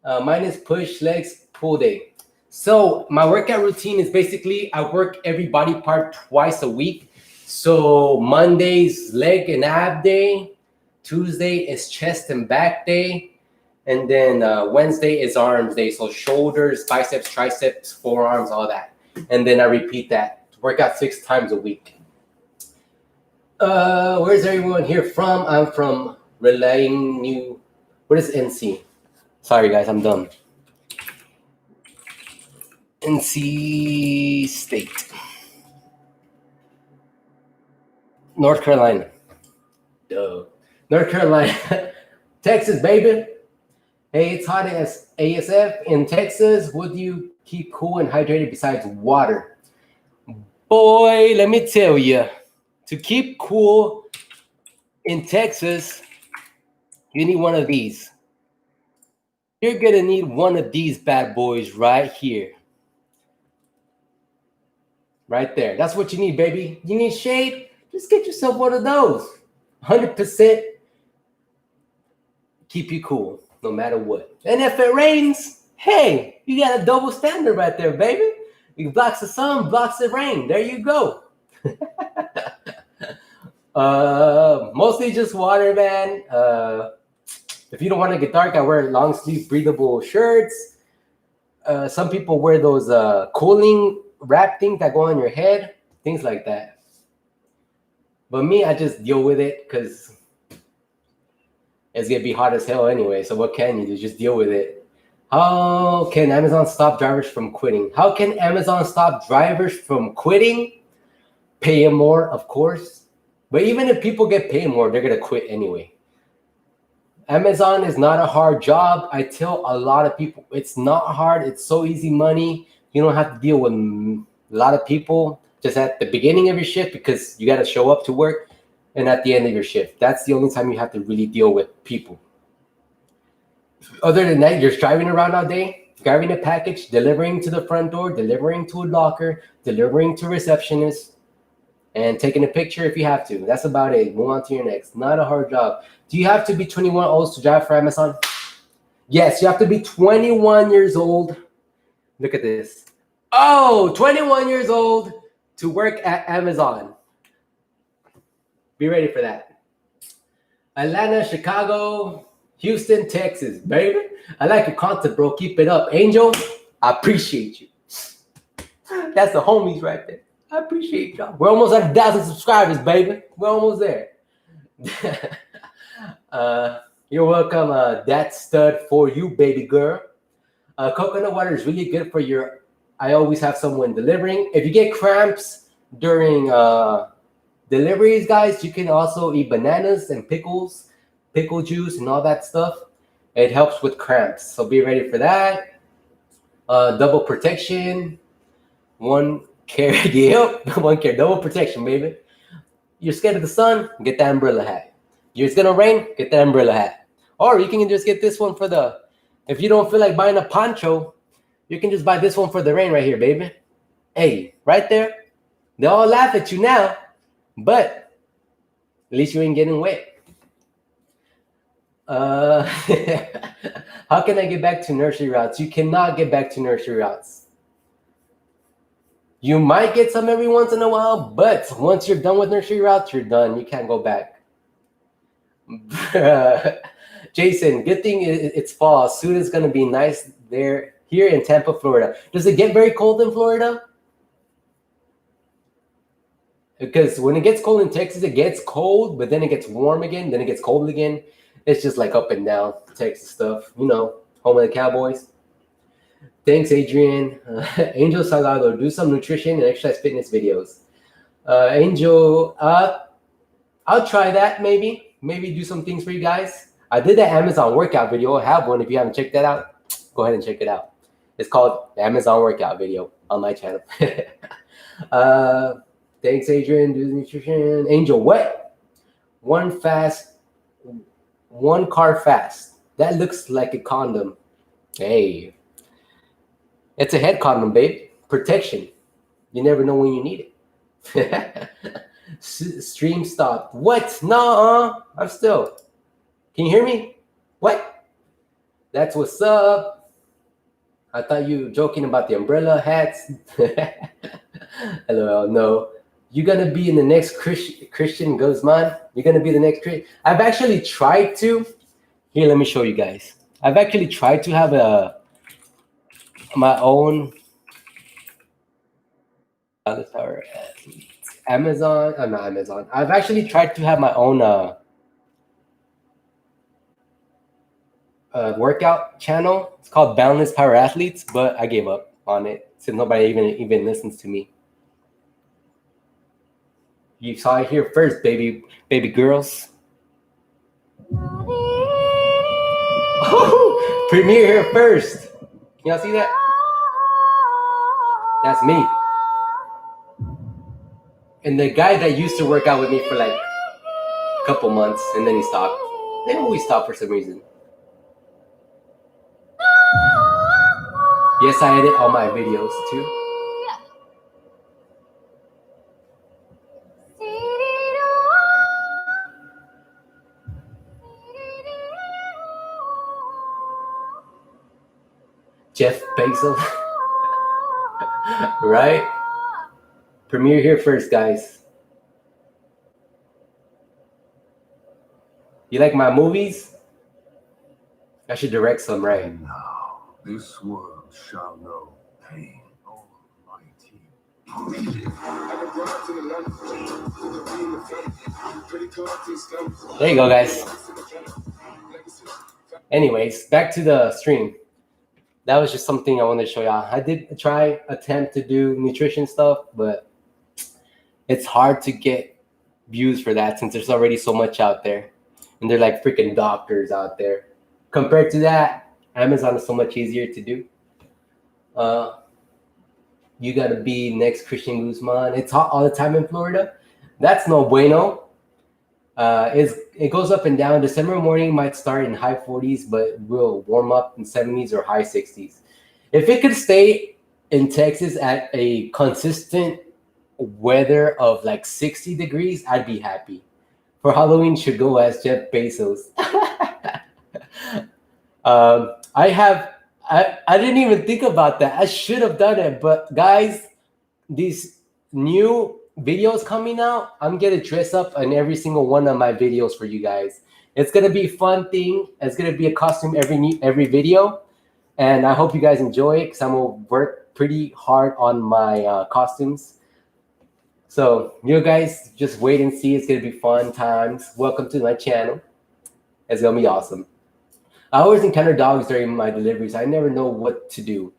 Mine is push, legs, pull day. So my workout routine is basically I work every body part twice a week. So Monday's leg and ab day. Tuesday is chest and back day. And then Wednesday is arms day. So shoulders, biceps, triceps, forearms, all that. And then I repeat that. Work out 6 times a week. Where's everyone here from? I'm from Relaying New. What is NC? Sorry, guys, I'm dumb. NC State. North Carolina. Duh. North Carolina. Texas, baby. Hey, it's hot as ASF in Texas. What do you keep cool and hydrated besides water? Boy, let me tell you, to keep cool in Texas, you need one of these. You're gonna need one of these bad boys right here. Right there. That's what you need, baby. You need shade? Just get yourself one of those. 100% keep you cool no matter what. And if it rains, hey, you got a double standard right there, baby. It blocks the sun, blocks the rain. There you go. Mostly just water, man. If you don't want to get dark, I wear long sleeve breathable shirts. Some people wear those cooling wrap things that go on your head, things like that. But me, I just deal with it because it's gonna be hot as hell anyway. So what can you do? Just deal with it. How can Amazon stop drivers from quitting? How can Amazon stop drivers from quitting? Pay them more, of course. But even if people get paid more, they're gonna quit anyway. Amazon is not a hard job. I tell a lot of people, it's not hard. It's so easy money. You don't have to deal with a lot of people just at the beginning of your shift because you got to show up to work, and at the end of your shift. That's the only time you have to really deal with people. Other than that, you're driving around all day, grabbing a package, delivering to the front door, delivering to a locker, delivering to a receptionist, and taking a picture if you have to. That's about it. Move on to your next. Not a hard job. Do you have to be 21 old to drive for Amazon? Yes, you have to be 21 years old. Look at this. Oh, 21 years old to work at Amazon. Be ready for that. Atlanta, Chicago, Houston, Texas, baby. I like your content, bro. Keep it up. Angel, I appreciate you. That's the homies right there. I appreciate y'all. We're almost at 1,000 subscribers, baby. We're almost there. You're welcome. That stud for you, baby girl. Coconut water is really good for your. I always have someone delivering. If you get cramps during deliveries, guys, you can also eat bananas and pickles, pickle juice, and all that stuff. It helps with cramps. So be ready for that. Double protection. One care. Yep. One care. Double protection, baby. You're scared of the sun? Get that umbrella hat. It's gonna rain? Get that umbrella hat. Or you can just get this one for the. If you don't feel like buying a poncho, you can just buy this one for the rain right here, baby. Hey, right there. They all laugh at you now, but at least you ain't getting wet. How can I get back to nursery routes? You cannot get back to nursery routes. You might get some every once in a while, but once you're done with nursery routes, you're done. You can't go back. Jason, good thing it's fall. Soon it's going to be nice there here in Tampa, Florida. Does it get very cold in Florida? Because when it gets cold in Texas, it gets cold, but then it gets warm again, then it gets cold again. It's just like up and down Texas stuff, you know, home of the Cowboys. Thanks, Adrian. Angel Salgado, do some nutrition and exercise fitness videos. Angel, I'll try that maybe. Maybe do some things for you guys. I did that Amazon workout video. I have one. If you haven't checked that out, go ahead and check it out. It's called the Amazon workout video on my channel. Thanks, Adrian. Do the nutrition. Angel, what? One car fast. That looks like a condom. Hey. It's a head condom, babe. Protection. You never know when you need it. Stream stopped. What? No, I'm still. Can you hear me? What? That's what's up. I thought you were joking about the umbrella hats. Hello, no. You're going to be in the next Christian Guzman. You're going to be the next Christian. I've actually tried to. Here, let me show you guys. I've actually tried to have my own Amazon. Not Amazon. I've actually tried to have my own workout channel. It's called Boundless Power Athletes, but I gave up on it since nobody even listens to me. You saw it here first, baby girls. Premiere here first. Can y'all see that? That's me. And the guy that used to work out with me for like a couple months, and then he stopped. They always stop for some reason. Yes, I edit all my videos too. Jeff Bezos. Right? Premiere here first, guys. You like my movies? I should direct some, right? And now this world shall know pain. Almighty. There you go, guys. Anyways, back to the stream. That was just something I wanted to show y'all. I did attempt to do nutrition stuff, but it's hard to get views for that since there's already so much out there. And they're like freaking doctors out there. Compared to that, Amazon is so much easier to do. You got to be next Christian Guzman. It's hot all the time in Florida. That's no bueno. It goes up and down. December morning might start in high 40s, but will warm up in 70s or high 60s. If it could stay in Texas at a consistent weather of like 60 degrees, I'd be happy. For Halloween should go as Jeff Bezos. I didn't even think about that. I should have done it, but guys, these new videos coming out, I'm gonna dress up in every single one of my videos for you guys. It's gonna be a fun thing. It's gonna be a costume every video, and I hope you guys enjoy it because I'm gonna work pretty hard on my costumes. So you guys just wait and see. It's gonna be fun times. Welcome to my channel. It's gonna be awesome. I always encounter dogs during my deliveries. I never know what to do.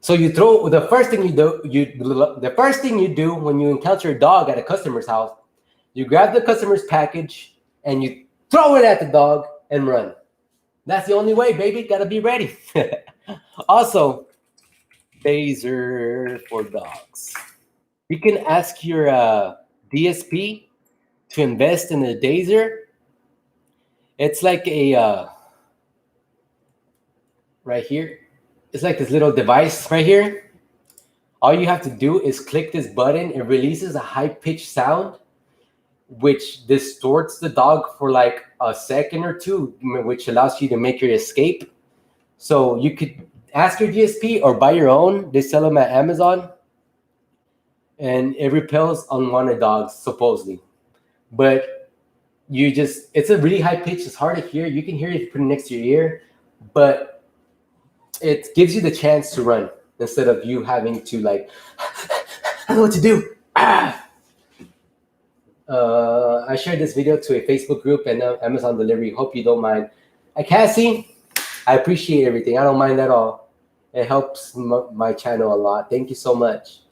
So the first thing you do when you encounter a dog at a customer's house, you grab the customer's package and you throw it at the dog and run. That's the only way, baby. Gotta be ready. Also, taser for dogs. You can ask your DSP to invest in a taser. It's like a right here. It's like this little device right here. All you have to do is click this button. It releases a high-pitched sound, which distorts the dog for like a second or two, which allows you to make your escape. So you could ask your DSP or buy your own. They sell them at Amazon. And it repels unwanted dogs, supposedly. But it's a really high pitch. It's hard to hear. You can hear it if you put it next to your ear. But it gives you the chance to run instead of you having to like, I know what to do. I shared this video to a Facebook group and Amazon delivery. Hope you don't mind. Cassie, I appreciate everything. I don't mind at all. It helps my channel a lot. Thank you so much.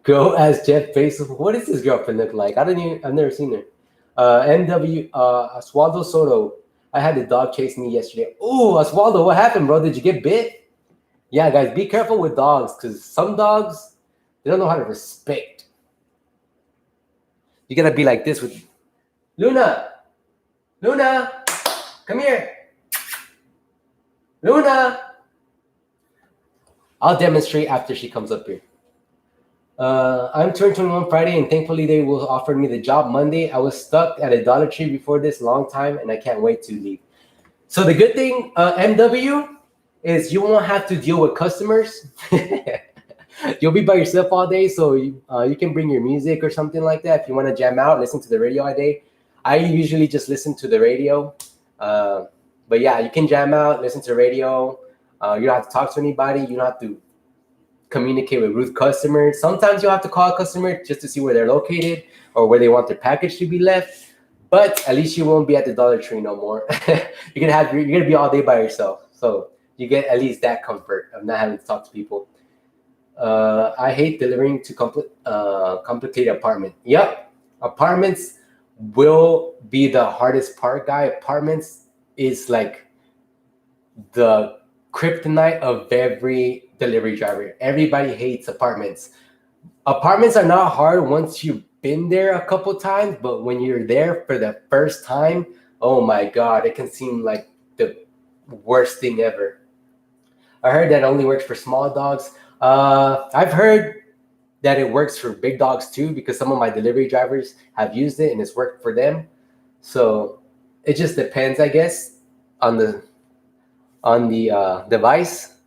Go as Jeff Bezos. What does this girlfriend look like? I've never seen her. MW Oswaldo Soto. I had the dog chase me yesterday. Oh, Oswaldo, what happened, bro? Did you get bit? Yeah, guys, be careful with dogs because some dogs, they don't know how to respect. You gotta be like this with Luna. Luna, come here. Luna. I'll demonstrate after she comes up here. I'm turned 21 Friday, and thankfully they will offer me the job Monday. I was stuck at a Dollar Tree before this long time, and I can't wait to leave. So the good thing, MW, is you won't have to deal with customers. You'll be by yourself all day, so you can bring your music or something like that. If you want to jam out, listen to the radio all day. I usually just listen to the radio. But yeah, you can jam out, listen to radio. You don't have to talk to anybody. You don't have to communicate with rude customers. Sometimes you'll have to call a customer just to see where they're located or where they want their package to be left. But at least you won't be at the Dollar Tree no more. you're gonna be all day by yourself. So you get at least that comfort of not having to talk to people. I hate delivering to complicated apartment. Yep, apartments will be the hardest part, guy. Apartments is like the kryptonite of every delivery driver. Everybody hates apartments. Apartments are not hard once you've been there a couple times, but when you're there for the first time, oh my God, it can seem like the worst thing ever. I heard that only works for small dogs. I've heard that it works for big dogs too, because some of my delivery drivers have used it and it's worked for them. So it just depends, I guess, on the device.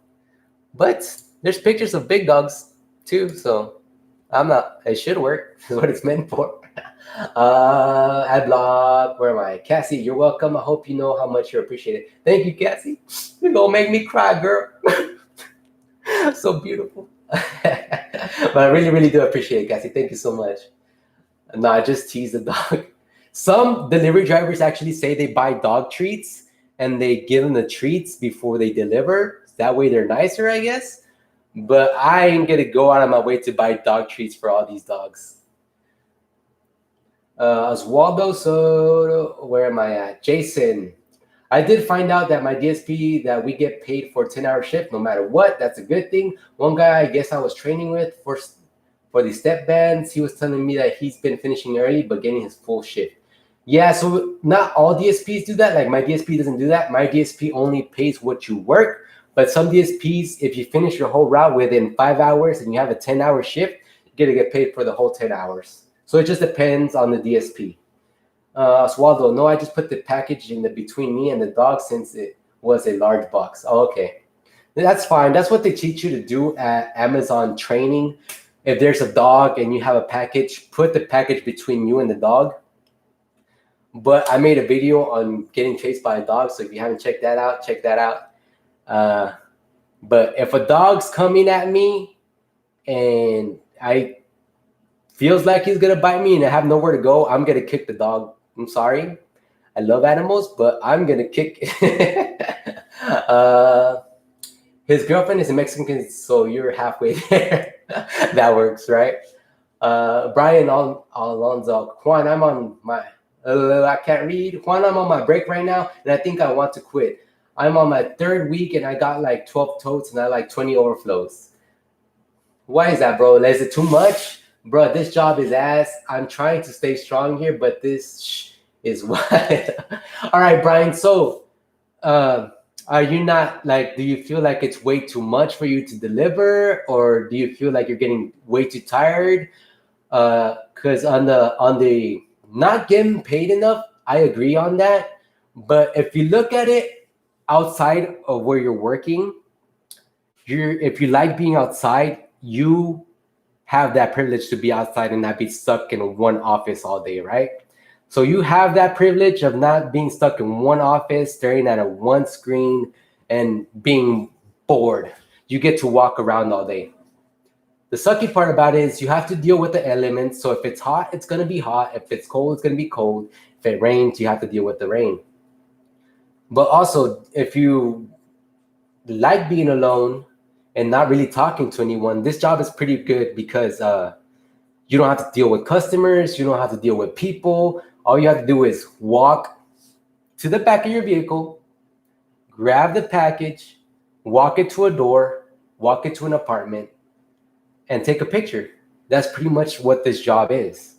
But there's pictures of big dogs too, so I'm not. It should work. Is what it's meant for. Adblock, where am I? Cassie, you're welcome. I hope you know how much you appreciate it. Thank you, Cassie. You're gonna make me cry, girl. So beautiful. But I really, really do appreciate it, Cassie. Thank you so much. No, I just tease the dog. Some delivery drivers actually say they buy dog treats and they give them the treats before they deliver. That way they're nicer, I guess. But I ain't gonna go out of my way to buy dog treats for all these dogs. Oswaldo Soto, where am I at? Jason, I did find out that my DSP that we get paid for 10-hour shift no matter what. That's a good thing. One guy I guess I was training with for the step bands, he was telling me that he's been finishing early but getting his full shift. Yeah, so not all DSPs do that. Like my DSP doesn't do that. My DSP only pays what you work. But some DSPs, if you finish your whole route within 5 hours and you have a 10-hour shift, you're gonna get paid for the whole 10 hours. So it just depends on the DSP. Oswaldo, no, I just put the package in the between me and the dog since it was a large box. Oh, okay, that's fine. That's what they teach you to do at Amazon training. If there's a dog and you have a package, put the package between you and the dog. But I made a video on getting chased by a dog, so if you haven't checked that out, check that out. But if a dog's coming at me and I feels like he's gonna bite me and I have nowhere to go, I'm gonna kick the dog. I'm sorry. I love animals, but I'm gonna kick. His girlfriend is a Mexican, so you're halfway there. That works, right? Brian Alonzo. Juan, I'm on my I can't read. Juan, I'm on my break right now, and I think I want to quit. I'm on my 3rd week and I got like 12 totes and I like 20 overflows. Why is that, bro? Is it too much? Bro, this job is ass. I'm trying to stay strong here, but this is what. All right, Brian. So, are you not like, do you feel like it's way too much for you to deliver, or do you feel like you're getting way too tired? Because on the not getting paid enough, I agree on that. But if you look at it outside of where you're working, if you like being outside, you have that privilege to be outside and not be stuck in one office all day, right? So you have that privilege of not being stuck in one office, staring at a one screen and being bored. You get to walk around all day. The sucky part about it is you have to deal with the elements. So if it's hot, it's going to be hot. If it's cold, it's going to be cold. If it rains, you have to deal with the rain. But also, if you like being alone and not really talking to anyone, this job is pretty good because you don't have to deal with customers. You don't have to deal with people. All you have to do is walk to the back of your vehicle, grab the package, walk it to a door, walk it to an apartment, and take a picture. That's pretty much what this job is.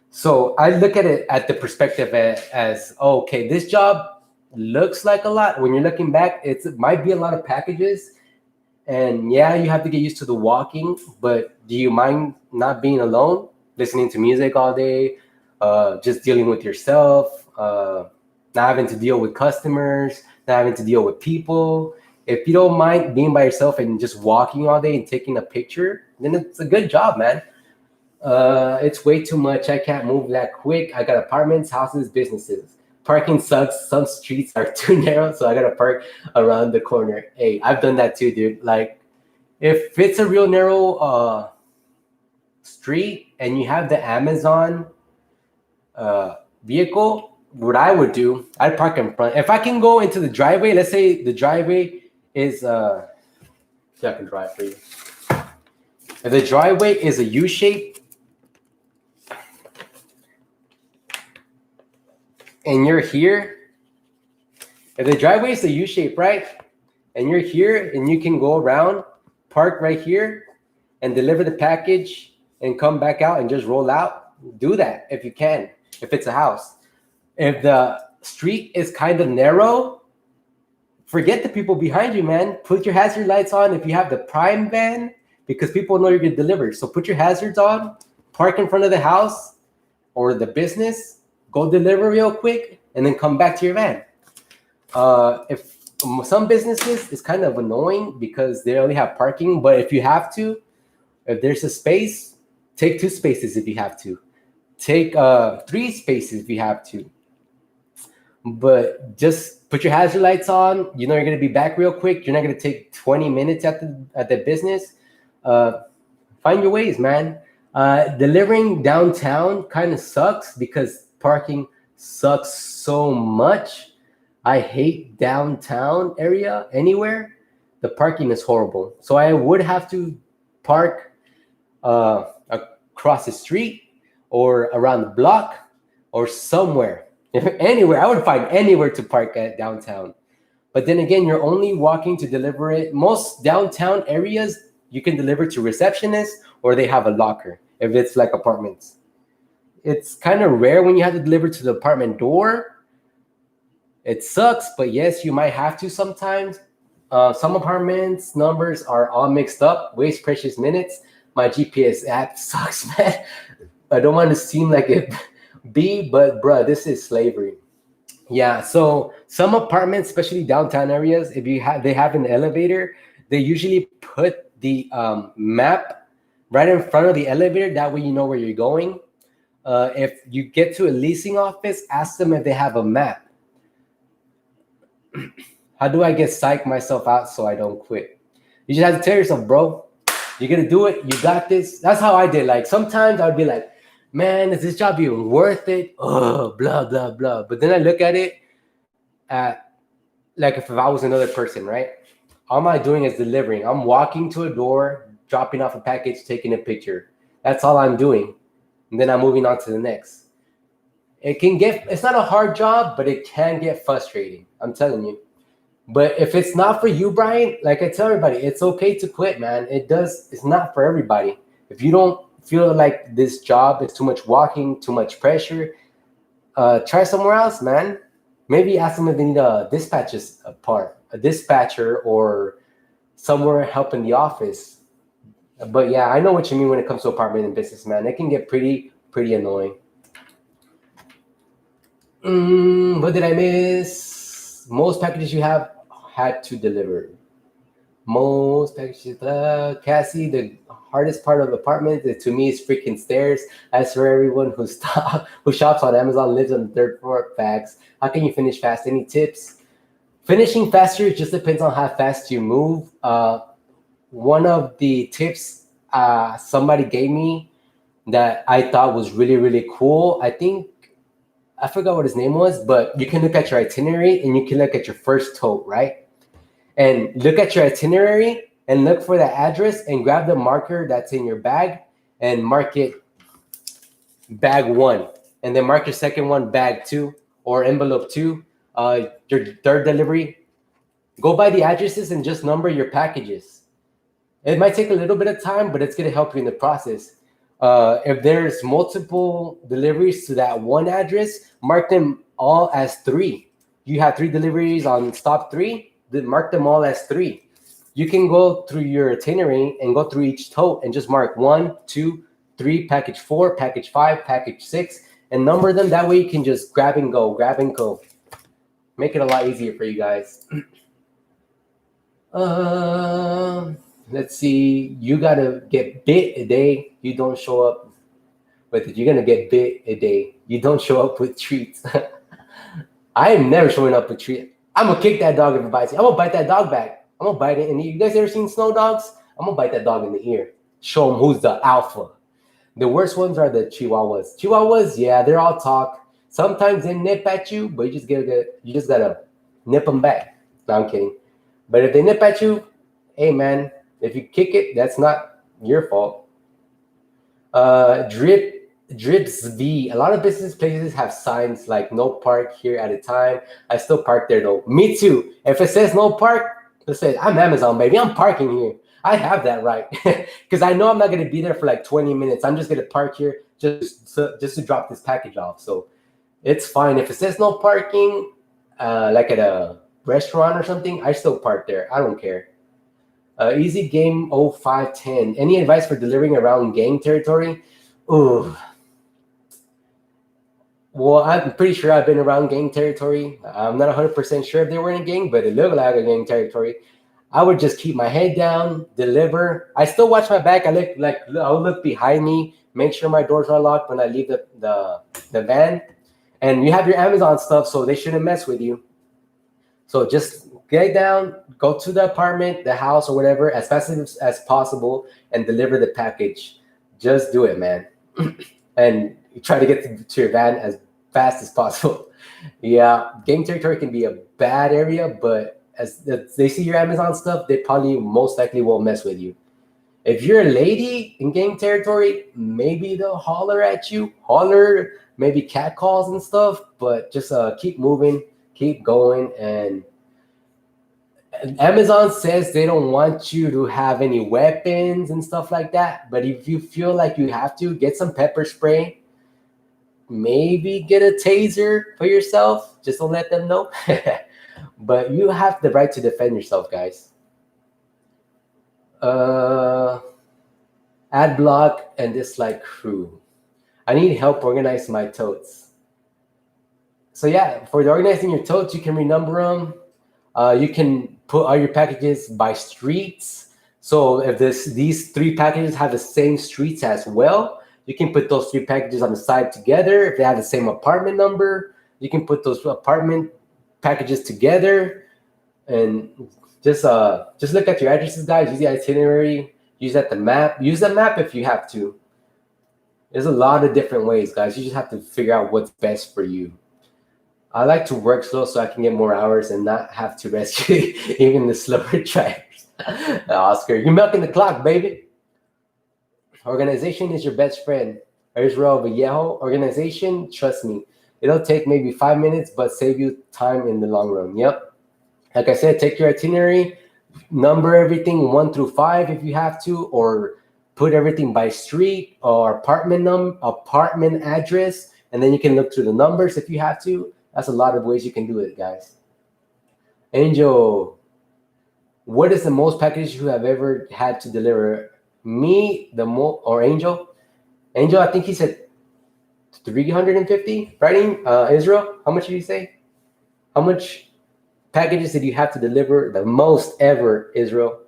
So I look at it at the perspective as oh, okay, this job looks like a lot. When you're looking back, it might be a lot of packages. And yeah, you have to get used to the walking, but do you mind not being alone, listening to music all day, just dealing with yourself, not having to deal with customers, not having to deal with people? If you don't mind being by yourself and just walking all day and taking a picture, then it's a good job, man. It's way too much. I can't move that quick. I got apartments, houses, businesses. Parking sucks. Some streets are too narrow, so I gotta park around the corner. Hey, I've done that too, dude. Like, if it's a real narrow street and you have the Amazon vehicle, what I would do, I'd park in front. If I can go into the driveway, let's say the driveway is I can drive for you. If the driveway is a U shape and you're here, if the driveway is a U shape, right? And you're here and you can go around, park right here and deliver the package and come back out and just roll out, do that if you can, if it's a house. If the street is kind of narrow, forget the people behind you, man. Put your hazard lights on if you have the prime van, because people know you're going to deliver. So put your hazards on, park in front of the house or the business, go deliver real quick, and then come back to your van. If some businesses, it's kind of annoying because they only have parking, but if you have to, if there's a space, take 2 spaces if you have to. Take 3 spaces if you have to. But just put your hazard lights on. You know you're going to be back real quick. You're not going to take 20 minutes at the business. Find your ways, man. Delivering downtown kind of sucks because parking sucks so much. I hate downtown area anywhere. The parking is horrible. So I would have to park across the street or around the block or somewhere. Anywhere. I would find anywhere to park at downtown. But then again, you're only walking to deliver it. Most downtown areas, you can deliver to receptionists or they have a locker if it's like apartments. It's kind of rare when you have to deliver to the apartment door. It sucks, but yes, you might have to sometimes. Some apartments numbers are all mixed up, waste precious minutes. My GPS app sucks, man. I don't want to seem like it be, but bruh, this is slavery. Yeah, so some apartments, especially downtown areas, if they have an elevator, they usually put the map right in front of the elevator. That way you know where you're going. If you get to a leasing office, ask them if they have a map. How do I get psych myself out so I don't quit? You just have to tell yourself, bro, you're going to do it. You got this. That's how I did. Like sometimes I'd be like, man, is this job even worth it? Oh, blah, blah, blah. But then I look at it like if I was another person, right? All am I doing is delivering. I'm walking to a door, dropping off a package, taking a picture. That's all I'm doing. And then I'm moving on to the next. It's not a hard job, but it can get frustrating. I'm telling you. But if it's not for you, Brian, like I tell everybody, it's okay to quit, man. It's not for everybody. If you don't feel like this job is too much walking, too much pressure, try somewhere else, man. Maybe ask them if they need a dispatcher or somewhere help in the office. But yeah, I know what you mean when it comes to apartment and business, man. It can get pretty annoying. What did I miss? Most packages you have had to deliver. Most packages. Cassie, the hardest part of the apartment to me is freaking stairs. As for everyone who shops on Amazon, lives on the 3rd floor, facts. How can you finish fast? Any tips? Finishing faster just depends on how fast you move. One of the tips somebody gave me that I thought was really cool. I forgot what his name was, but you can look at your itinerary and you can look at your first tote, right? And look at your itinerary and look for the address and grab the marker that's in your bag and mark it bag 1. And then mark your second one bag 2 or envelope 2. Your third delivery. Go by the addresses and just number your packages. It might take a little bit of time, but it's going to help you in the process. If there's multiple deliveries to that one address, mark them all as 3. You have 3 deliveries on stop 3, then mark them all as 3. You can go through your itinerary and go through each tote and just mark 1, 2, 3, package 4, package 5, package 6, and number them. That way you can just grab and go. Make it a lot easier for you guys. Let's see. You gotta get bit a day. You don't show up with it. You're gonna get bit a day. You don't show up with treats. I am never showing up with treats. I'm gonna kick that dog if it bites me. I'm gonna bite that dog back. I'm gonna bite it. And you guys ever seen snow dogs? I'm gonna bite that dog in the ear. Show them who's the alpha. The worst ones are the Chihuahuas. Chihuahuas, yeah, they're all talk. Sometimes they nip at you, but you just gotta nip them back. No, I'm kidding. But if they nip at you, hey man, if you kick it, that's not your fault. Drips V. A lot of business places have signs like no park here at a time. I still park there though. Me too. If it says no park, it says I'm Amazon, baby. I'm parking here. I have that right because I know I'm not gonna be there for like 20 minutes. I'm just gonna park here just to drop this package off. So it's fine if it says no parking, like at a restaurant or something. I still park there. I don't care. Easy game 0510. Any advice for delivering around gang territory? Ooh. Well, I'm pretty sure I've been around gang territory. I'm not 100% sure if they were in a gang, but it looked like a gang territory. I would just keep my head down, deliver. I still watch my back. I would look behind me, make sure my doors are locked when I leave the van. And you have your Amazon stuff, so they shouldn't mess with you. So just get down, go to the apartment, the house, or whatever as fast as possible, and deliver the package. Just do it, man. And try to get to your van as fast as possible. Yeah, gang territory can be a bad area, but as they see your Amazon stuff, they probably most likely won't mess with you. If you're a lady in gang territory, maybe they'll holler at you, maybe cat calls and stuff, but just keep moving, keep going. And Amazon says they don't want you to have any weapons and stuff like that. But if you feel like you have to, get some pepper spray, maybe get a taser for yourself, just to let them know. But you have the right to defend yourself, guys. Ad block and dislike crew. I need help organize my totes. So yeah, for the organizing your totes, you can renumber them. You can put all your packages by streets. So if these three packages have the same streets as well, you can put those three packages on the side together. If they have the same apartment number, you can put those apartment packages together. And just look at your addresses, guys. Use the itinerary. Use the map. Use the map if you have to. There's a lot of different ways, guys. You just have to figure out what's best for you. I like to work slow so I can get more hours and not have to rescue even the slower drivers. Oscar, you're milking the clock, baby. Organization is your best friend. Israel Vallejo, organization, trust me. It'll take maybe 5 minutes, but save you time in the long run. Yep. Like I said, take your itinerary, number everything 1 through 5 if you have to, or put everything by street or apartment address, and then you can look through the numbers if you have to. That's a lot of ways you can do it, guys. Angel, what is the most package you have ever had to deliver? Me, or Angel? Angel, I think he said 350, right? Israel, how much did you say? How much packages did you have to deliver the most ever, Israel?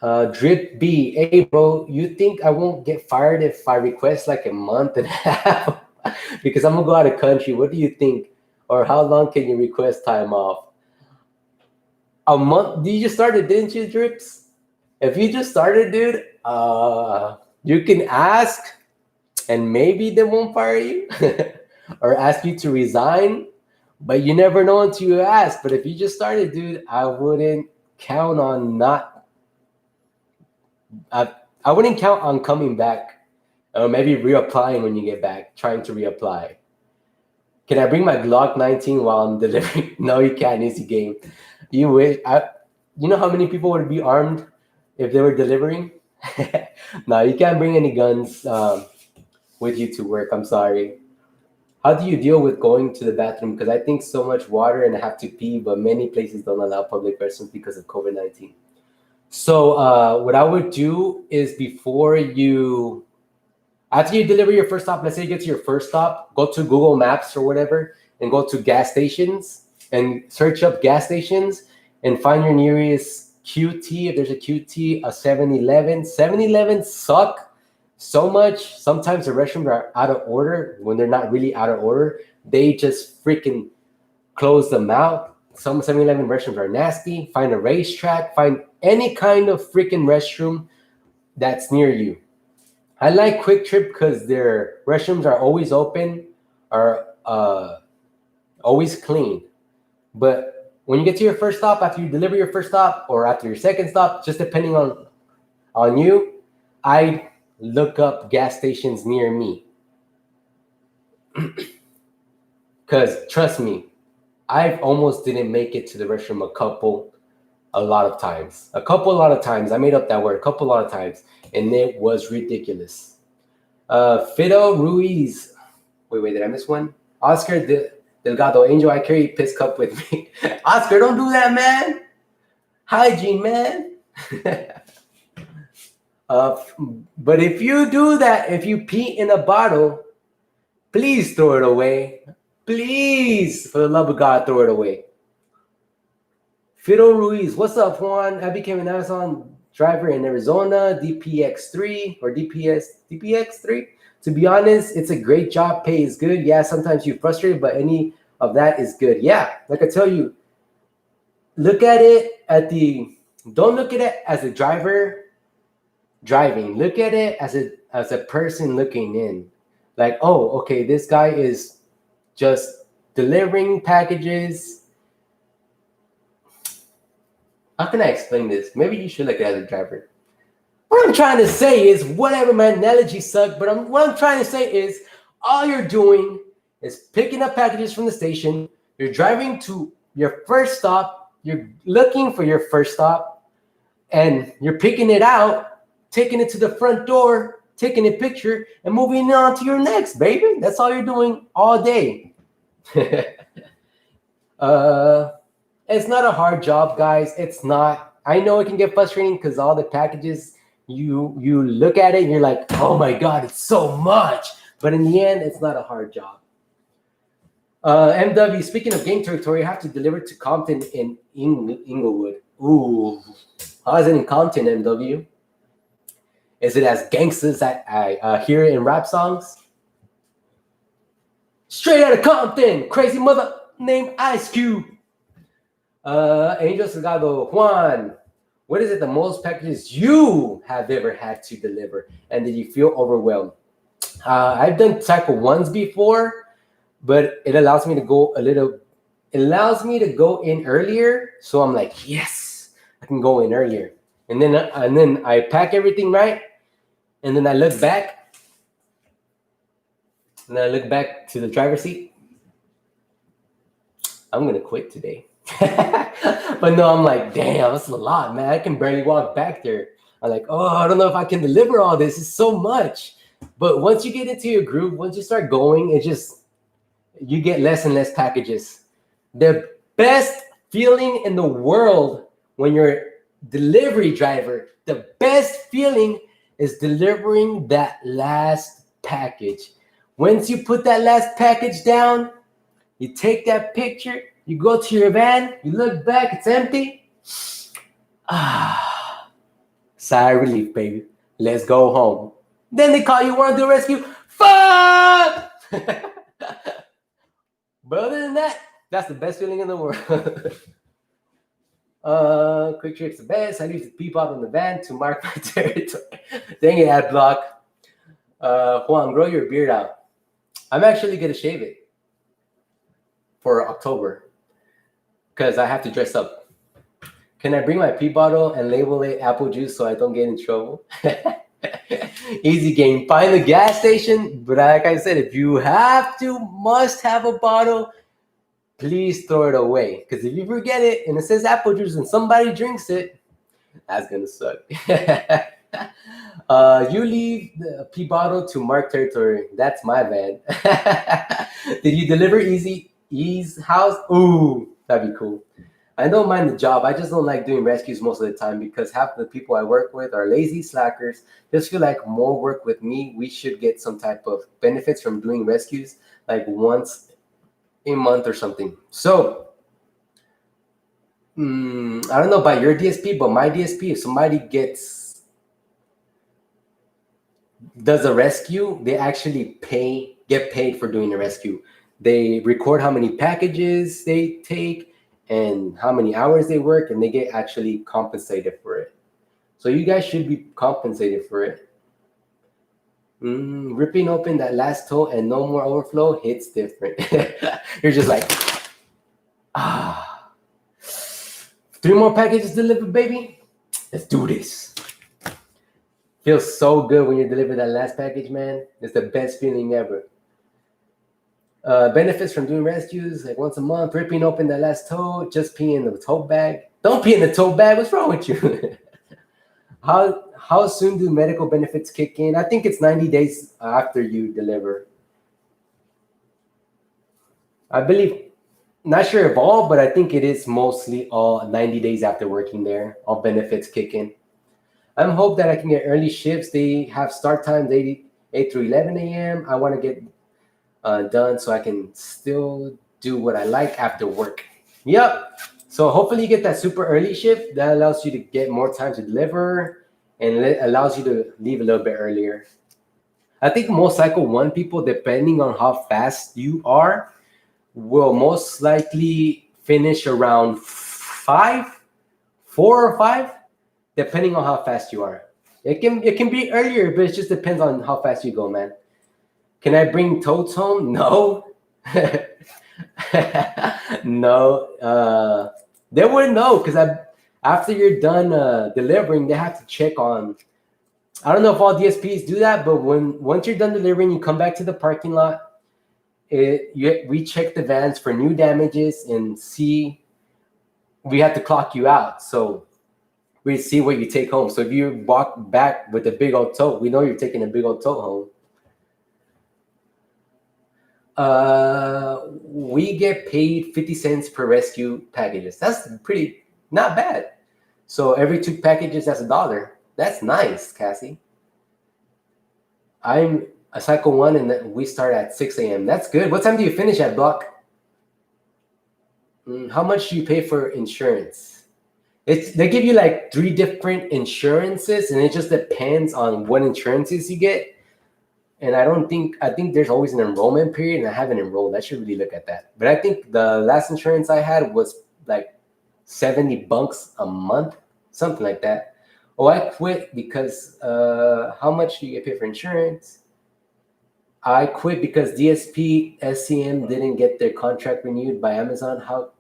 Drip B, hey bro, you think I won't get fired if I request like a month and a half? Because I'm gonna go out of country. What do you think? Or how long can you request time off? A month? You just started, didn't you, Drips? If you just started, dude, you can ask and maybe they won't fire you or ask you to resign, but you never know until you ask. But if you just started, dude, I wouldn't count on I wouldn't count on coming back, or maybe reapplying when you get back, trying to reapply. Can I bring my Glock 19 while I'm delivering? No, you can't. Easy game. You wish. You know how many people would be armed if they were delivering? No, you can't bring any guns with you to work. I'm sorry. How do you deal with going to the bathroom? Because I think so much water and I have to pee, but many places don't allow public restrooms because of COVID-19. So what I would do is after you deliver your first stop, let's say you get to your first stop, go to Google Maps or whatever, and go to gas stations and search up gas stations and find your nearest QT. If there's a QT, a 7-Eleven. 7-Eleven suck so much. Sometimes the restrooms are out of order. When they're not really out of order, they just freaking close them out. Some 7-Eleven restrooms are nasty. Find a racetrack. Find any kind of freaking restroom that's near you. I like Quick Trip because their restrooms are always open, are always clean. But when you get to your first stop, after you deliver your first stop, or after your second stop, just depending on you, I look up gas stations near me. Because trust me, I almost didn't make it to the restroom a couple a lot of times. A lot of times. I made up that word. A lot of times. And it was ridiculous. Fido Ruiz. Wait, did I miss one? Oscar Delgado, Angel, I carry piss cup with me. Oscar, don't do that, man. Hygiene, man. But if you do that, if you pee in a bottle, please throw it away. Please, for the love of God, throw it away. Fido Ruiz, what's up, Juan? I became an Amazon driver in Arizona, DPX3 or DPX3. To be honest, it's a great job. Pay is good. Yeah, sometimes you're frustrated, but any of that is good. Yeah, like I tell you, look at it don't look at it as a driver driving. Look at it as a person looking in. Like, oh, okay, this guy is just delivering packages. How can I explain this? Maybe you should look at it as a driver. What I'm trying to say is, whatever, my analogy sucked, but what I'm trying to say is, all you're doing is picking up packages from the station. You're driving to your first stop. You're looking for your first stop, and you're picking it out, taking it to the front door, taking a picture, and moving on to your next, baby. That's all you're doing all day. It's not a hard job, guys. It's not. I know it can get frustrating because all the packages, you look at it and you're like, oh my God, it's so much. But in the end, it's not a hard job. MW, speaking of game territory, I have to deliver to Compton in Inglewood. Ooh, how is it in Compton, MW? Is it as gangsters that I hear in rap songs? Straight out of Compton, crazy mother named Ice Cube. Angel Salgado, Juan, what is it the most packages you have ever had to deliver? And did you feel overwhelmed? I've done type of ones before, but it allows me to go in earlier. So I'm like, yes, I can go in earlier. And then I pack everything right. And then I look back. And I look back to the driver's seat. I'm going to quit today. But no, I'm like, damn, that's a lot, man. I can barely walk back there. I'm like, oh, I don't know if I can deliver all this. It's so much. But once you get into your groove, once you start going, you get less and less packages. The best feeling in the world when you're a delivery driver, the best feeling is delivering that last package. Once you put that last package down, you take that picture, you go to your van, you look back, it's empty. Sigh of relief, baby. Let's go home. Then they call you, want to do a rescue? Fuck! But other than that, that's the best feeling in the world. Quick Trip's the best. I leave the peep out on the van to mark my territory. Dang it, ad block. Juan, grow your beard out. I'm actually going to shave it for October because I have to dress up. Can I bring my pee bottle and label it apple juice so I don't get in trouble? Easy game. Find the gas station. But like I said, if you must have a bottle, please throw it away. Because if you forget it and it says apple juice and somebody drinks it, that's going to suck. You leave the pee bottle to mark territory. That's my van. Did you deliver Ease house? Ooh, that'd be cool. I don't mind the job. I just don't like doing rescues most of the time because half the people I work with are lazy slackers. Just feel like more work with me. We should get some type of benefits from doing rescues, like once a month or something. So, I don't know about your DSP, but my DSP, if somebody does a rescue, they actually get paid for doing the rescue. They record how many packages they take and how many hours they work, and they get actually compensated for it. So you guys should be compensated for it. Ripping open that last toe and no more overflow hits different. You're just like, 3 more packages delivered, baby. Let's do this. Feels so good when you deliver that last package, man. It's the best feeling ever. Benefits from doing rescues, like once a month, ripping open that last toe, just peeing in the tote bag. Don't pee in the tote bag. What's wrong with you? How soon do medical benefits kick in? I think it's 90 days after you deliver. I believe, not sure if all, but I think it is mostly all 90 days after working there. All benefits kick in. I'm hope that I can get early shifts. They have start times 8 through 11 a.m. I want to get done so I can still do what I like after work. Yep. So hopefully you get that super early shift. That allows you to get more time to deliver and it allows you to leave a little bit earlier. I think most cycle 1 people, depending on how fast you are, will most likely finish around 4 or 5, depending on how fast you are. It can be earlier, but it just depends on how fast you go, man. Can I bring totes home? No. No. They wouldn't know because after you're done delivering, they have to check on. I don't know if all DSPs do that, but once you're done delivering, you come back to the parking lot. We check the vans for new damages and see. We have to clock you out, so we see what you take home. So if you walk back with a big old tote, we know you're taking a big old tote home. We get paid 50 cents per rescue packages. That's pretty not bad. So every 2 packages, that's $1. That's nice, Cassie. I'm a cycle 1 and then we start at 6 a.m. That's good. What time do you finish at block? How much do you pay for insurance? They give you like 3 different insurances and it just depends on what insurances you get. And I think there's always an enrollment period and I haven't enrolled. I should really look at that. But I think the last insurance I had was like $70 a month, something like that. Oh, I quit because how much do you get paid for insurance? I quit because DSP SCM didn't get their contract renewed by Amazon. How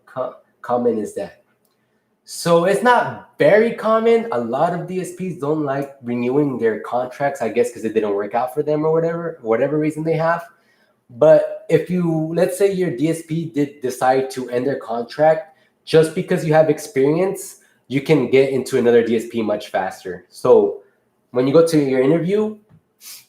common is that? So it's not very common. A lot of DSPs don't like renewing their contracts, I guess, because it didn't work out for them or whatever reason they have. But if let's say your DSP did decide to end their contract, just because you have experience, you can get into another DSP much faster. So when you go to your interview,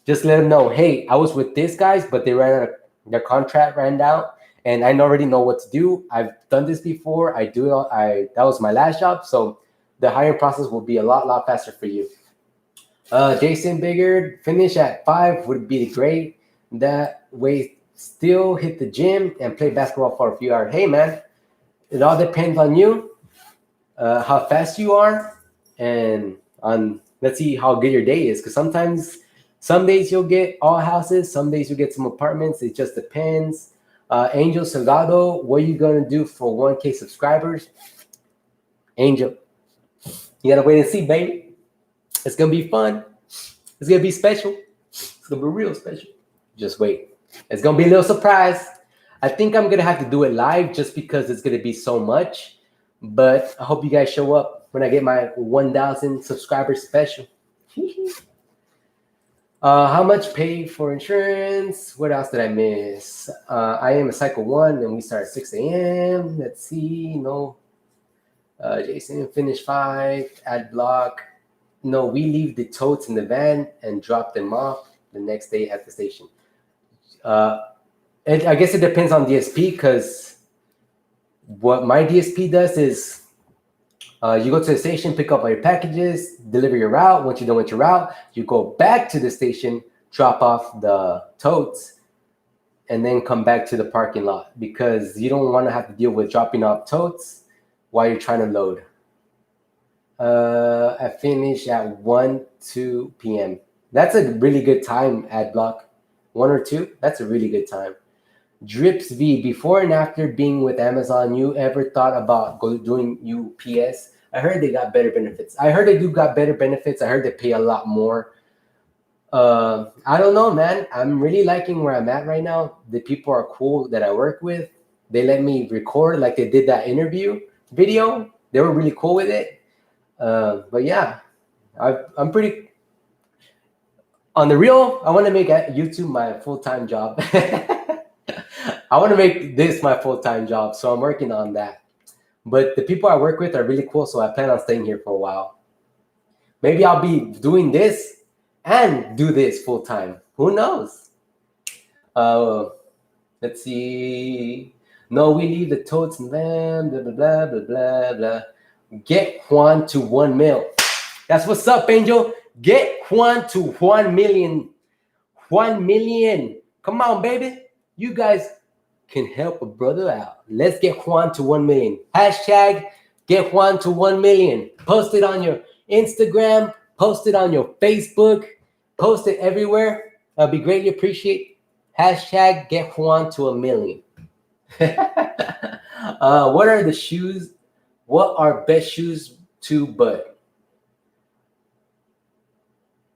just let them know, hey, I was with these guys, but their contract ran out. And I already know what to do. I've done this before. That was my last job. So the hiring process will be a lot faster for you. Jason Biggard, finish at 5 would be great. That way, still hit the gym and play basketball for a few hours. Hey, man, it all depends on you, how fast you are, and on let's see how good your day is. Because some days you'll get all houses, some days you'll get some apartments. It just depends. Angel Salgado, what are you gonna do for 1K subscribers? Angel, you gotta wait and see, baby. It's gonna be fun. It's gonna be special. It's gonna be real special. Just wait. It's gonna be a little surprise. I think I'm gonna have to do it live just because it's gonna be so much. But I hope you guys show up when I get my 1,000 subscribers special. How much pay for insurance? What else did I miss? I am a cycle 1 and we start at 6 a.m. Let's see. No. Jason, finish 5, add block. No, we leave the totes in the van and drop them off the next day at the station. I guess it depends on DSP because what my DSP does is you go to the station, pick up all your packages, deliver your route. Once you're done with your route, you go back to the station, drop off the totes, and then come back to the parking lot because you don't want to have to deal with dropping off totes while you're trying to load. I finish at 2 p.m. That's a really good time at block 1 or 2. That's a really good time. Drips V, before and after being with Amazon, you ever thought about doing UPS? I heard they got better benefits. I heard they do got better benefits. I heard they pay a lot more. I don't know, man. I'm really liking where I'm at right now. The people are cool that I work with. They let me record like they did that interview video. They were really cool with it. But yeah, I'm pretty on the real. I want to make YouTube my full-time job. I want to make this my full-time job, so I'm working on that. But the people I work with are really cool, so I plan on staying here for a while. Maybe I'll be doing this and do this full time. Who knows? Let's see. No, we leave the totes and them, blah, blah, blah, blah, blah, blah. Get Juan to 1 mil. That's what's up, Angel. Get Juan to 1 million. 1 million. Come on, baby. You guys can help a brother out. Let's get Juan to 1 million. Hashtag get Juan to 1 million. Post it on your Instagram. Post it on your Facebook. Post it everywhere. I'll be greatly appreciated. Hashtag get Juan to 1 million. What are the shoes? What are best shoes to butt?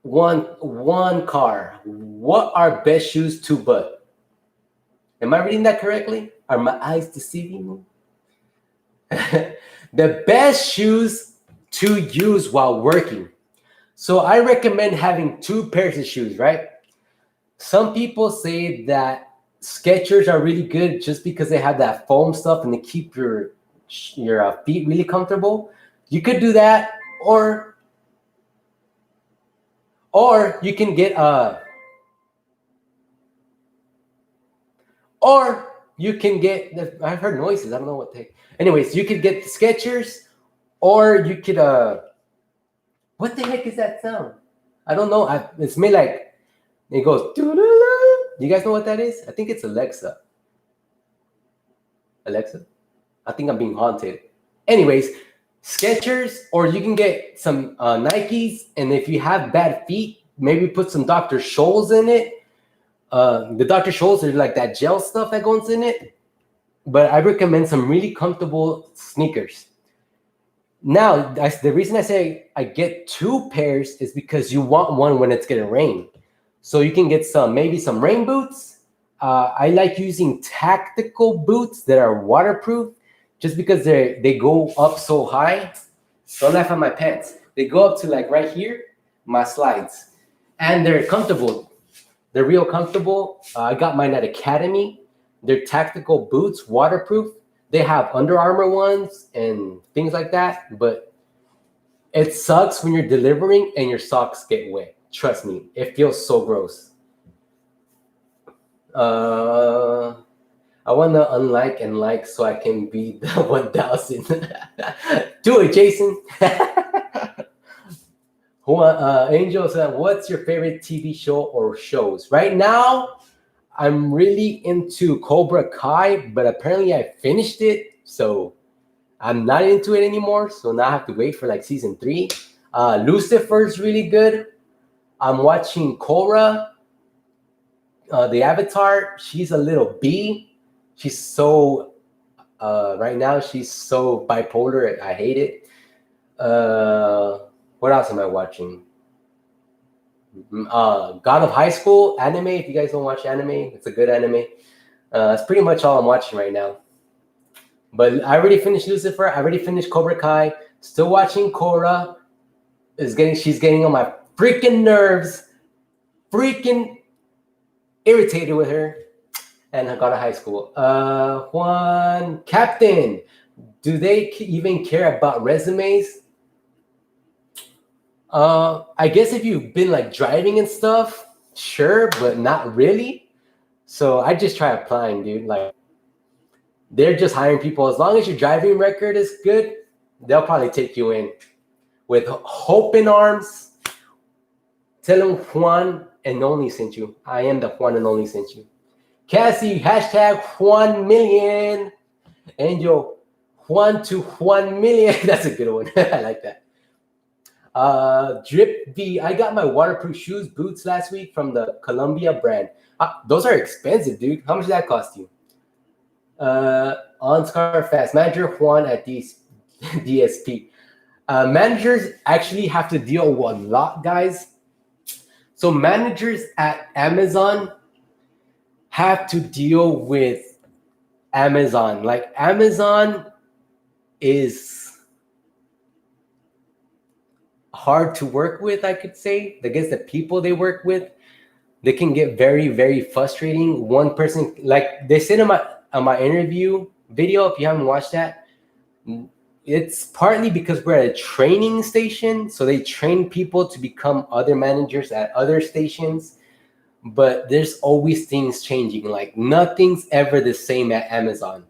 One car. What are best shoes to butt? Am I reading that correctly? Are my eyes deceiving me? The best shoes to use while working. So I recommend having 2 pairs of shoes, right? Some people say that Skechers are really good just because they have that foam stuff and they keep your feet really comfortable. You could do that, or you can get I've heard noises. I don't know what they. Anyways, you could get the Skechers, or you could what the heck is that sound? I don't know. It's made like it goes. You guys know what that is? I think it's Alexa. Alexa? I think I'm being haunted. Anyways, Skechers, or you can get some Nikes, and if you have bad feet, maybe put some Dr. Scholl's in it. The Dr. Scholl's are like that gel stuff that goes in it. But I recommend some really comfortable sneakers. Now, the reason I say I get 2 pairs is because you want one when it's going to rain. So you can get maybe some rain boots. I like using tactical boots that are waterproof just because they go up so high. Don't laugh at my pants. They go up to like right here, my slides. And they're comfortable. They're real comfortable. I got mine at Academy. They're tactical boots, waterproof. They have Under Armour ones and things like that. But it sucks when you're delivering and your socks get wet. Trust me, it feels so gross. I want to unlike and like so I can be the 1,000. Do it, Jason. Angel said, what's your favorite TV show or shows? Right now, I'm really into Cobra Kai, but apparently I finished it, so I'm not into it anymore. So now I have to wait for like season 3. Lucifer's really good. I'm watching Korra, the Avatar. She's a little bee. She's so, right now, she's so bipolar. I hate it. What else am I watching? God of High School, anime. If you guys don't watch anime, it's a good anime. It's pretty much all I'm watching right now. But I already finished Lucifer. I already finished Cobra Kai. Still watching Korra. She's getting on my freaking nerves, freaking irritated with her, and I got a high school. Juan, Captain, do they even care about resumes? I guess if you've been like driving and stuff, sure, but not really. So I just try applying, dude. Like, they're just hiring people. As long as your driving record is good, they'll probably take you in. With hope in arms, tell them Juan and Only sent you. I am the Juan and Only sent you. Cassie, hashtag Juan million. Angel, Juan to 1 million. That's a good one. I like that. Drip V, I got my waterproof shoes, boots last week from the Columbia brand. Those are expensive, dude. How much did that cost you? On Scarfast, manager Juan at DSP. Managers actually have to deal with a lot, guys. So managers at Amazon have to deal with Amazon. Like, Amazon is hard to work with, I could say. I guess the people they work with, they can get very, very frustrating. One person, like they said on my interview video, if you haven't watched that, It's partly because we're at a training station, so they train people to become other managers at other stations. But there's always things changing. Like nothing's ever the same at Amazon.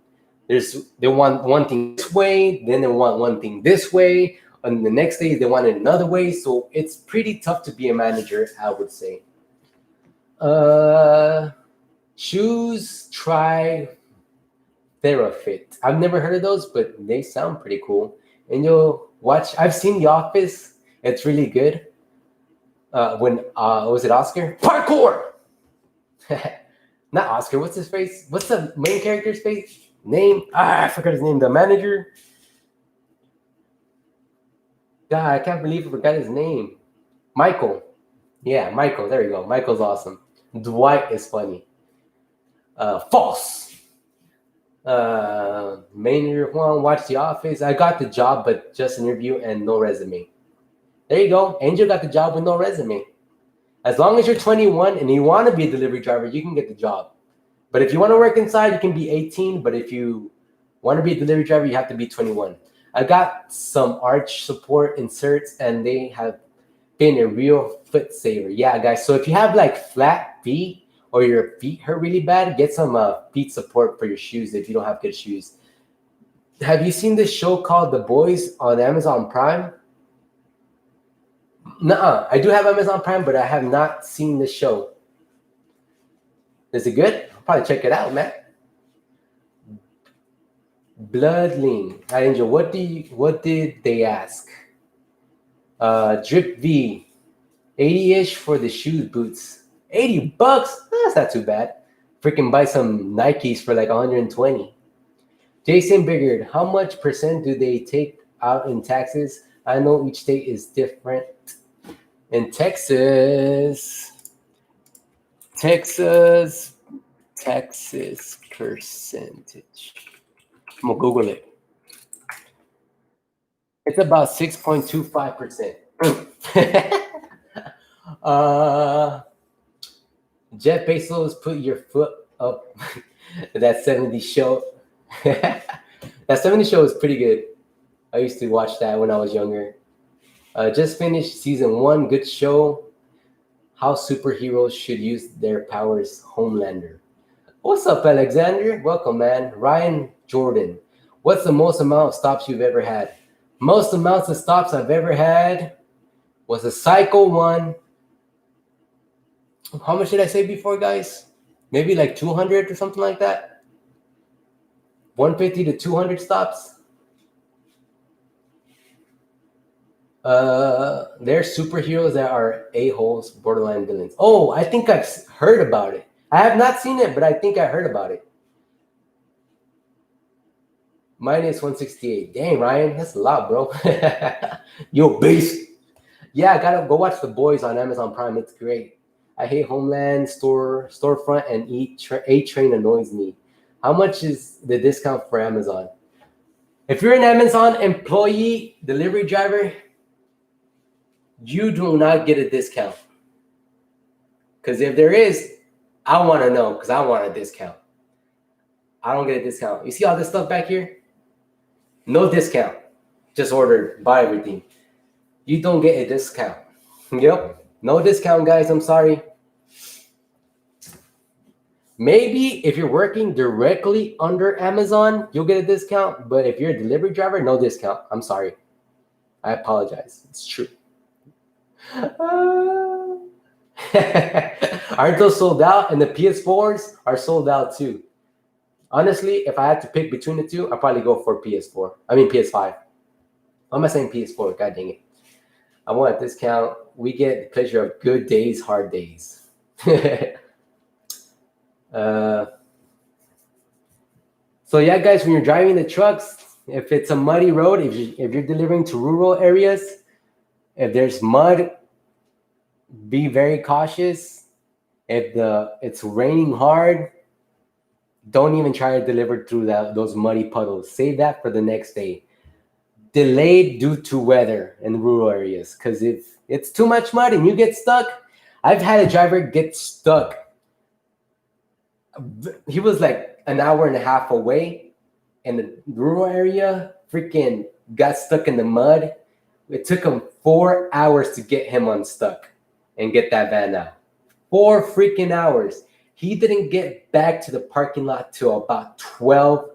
They want one thing this way, then they want one thing this way, and the next day they want it another way. So it's pretty tough to be a manager, I would say. Uh, Shoes, try TheraFit. I've never heard of those, but they sound pretty cool. And you'll watch. I've seen The Office. It's really good. When was it Oscar? Parkour. Not Oscar. What's his face? What's the main character's face? Name? I forgot his name. The manager. God, I can't believe I forgot his name. Michael. Yeah, Michael. There you go. Michael's awesome. Dwight is funny. False. Manager one, watch The Office. I got the job, but just an interview and no resume. There you go. Angel got the job with no resume. As long as you're 21 and you want to be a delivery driver, you can get the job. But if you want to work inside, you can be 18. But if you want to be a delivery driver, you have to be 21. I got some arch support inserts, and they have been a real foot saver. Yeah, guys. So if you have like flat feet, or your feet hurt really bad, get some feet support for your shoes if you don't have good shoes. Have you seen this show called The Boys on Amazon Prime? Nuh-uh. I do have Amazon Prime, but I have not seen the show. Is it good? I'll probably check it out, man. Bloodling. Hi, Angel. What did they ask? Drip V. 80-ish for the shoes, boots. $80? That's not too bad. Freaking buy some Nikes for like 120. Jason Biggard, how much percent do they take out in taxes? I know each state is different. In Texas taxes percentage. I'm gonna Google it. It's about 6.25%. Jeff Bezos, put your foot up. That 70s show. That 70s show is pretty good. I used to watch that when I was younger. Just finished season 1. Good show. How superheroes should use their powers. Homelander. What's up, Alexander? Welcome, man. Ryan Jordan. What's the most amount of stops you've ever had? Most amounts of stops I've ever had was a cycle one. How much did I say before, guys? Maybe like 200 or something like that. 150 to 200 stops. They're superheroes that are a-holes, borderline villains. Oh, I think I've heard about it. I have not seen it, but I think I heard about it. Minus 168. Dang, Ryan, that's a lot, bro. Yo, beast. Yeah, I gotta go watch The Boys on Amazon Prime. It's great. I hate Homeland, Storefront, and A-Train annoys me. How much is the discount for Amazon? If you're an Amazon employee, delivery driver, you do not get a discount. Because if there is, I want to know, because I want a discount. I don't get a discount. You see all this stuff back here? No discount. Just order, buy everything. You don't get a discount. Yep. No discount, guys. I'm sorry. Maybe if you're working directly under Amazon, you'll get a discount. But if you're a delivery driver, no discount. I'm sorry. I apologize. It's true. Aren't those sold out? And the PS4s are sold out too. Honestly, if I had to pick between the two, I'd probably go for PS4. I mean PS5. Why am I saying PS4? God dang it. I want a discount. We get the pleasure of good days, hard days. So yeah, guys, when you're driving the trucks, if it's a muddy road, if you're delivering to rural areas, if there's mud, be very cautious. If it's raining hard, don't even try to deliver through those muddy puddles. Save that for the next day. Delayed due to weather in rural areas. Because if it's too much mud and you get stuck, I've had a driver get stuck. He was like an hour and a half away, in the rural area, freaking got stuck in the mud. It took him 4 hours to get him unstuck and get that van out. 4 freaking hours. He didn't get back to the parking lot till about 12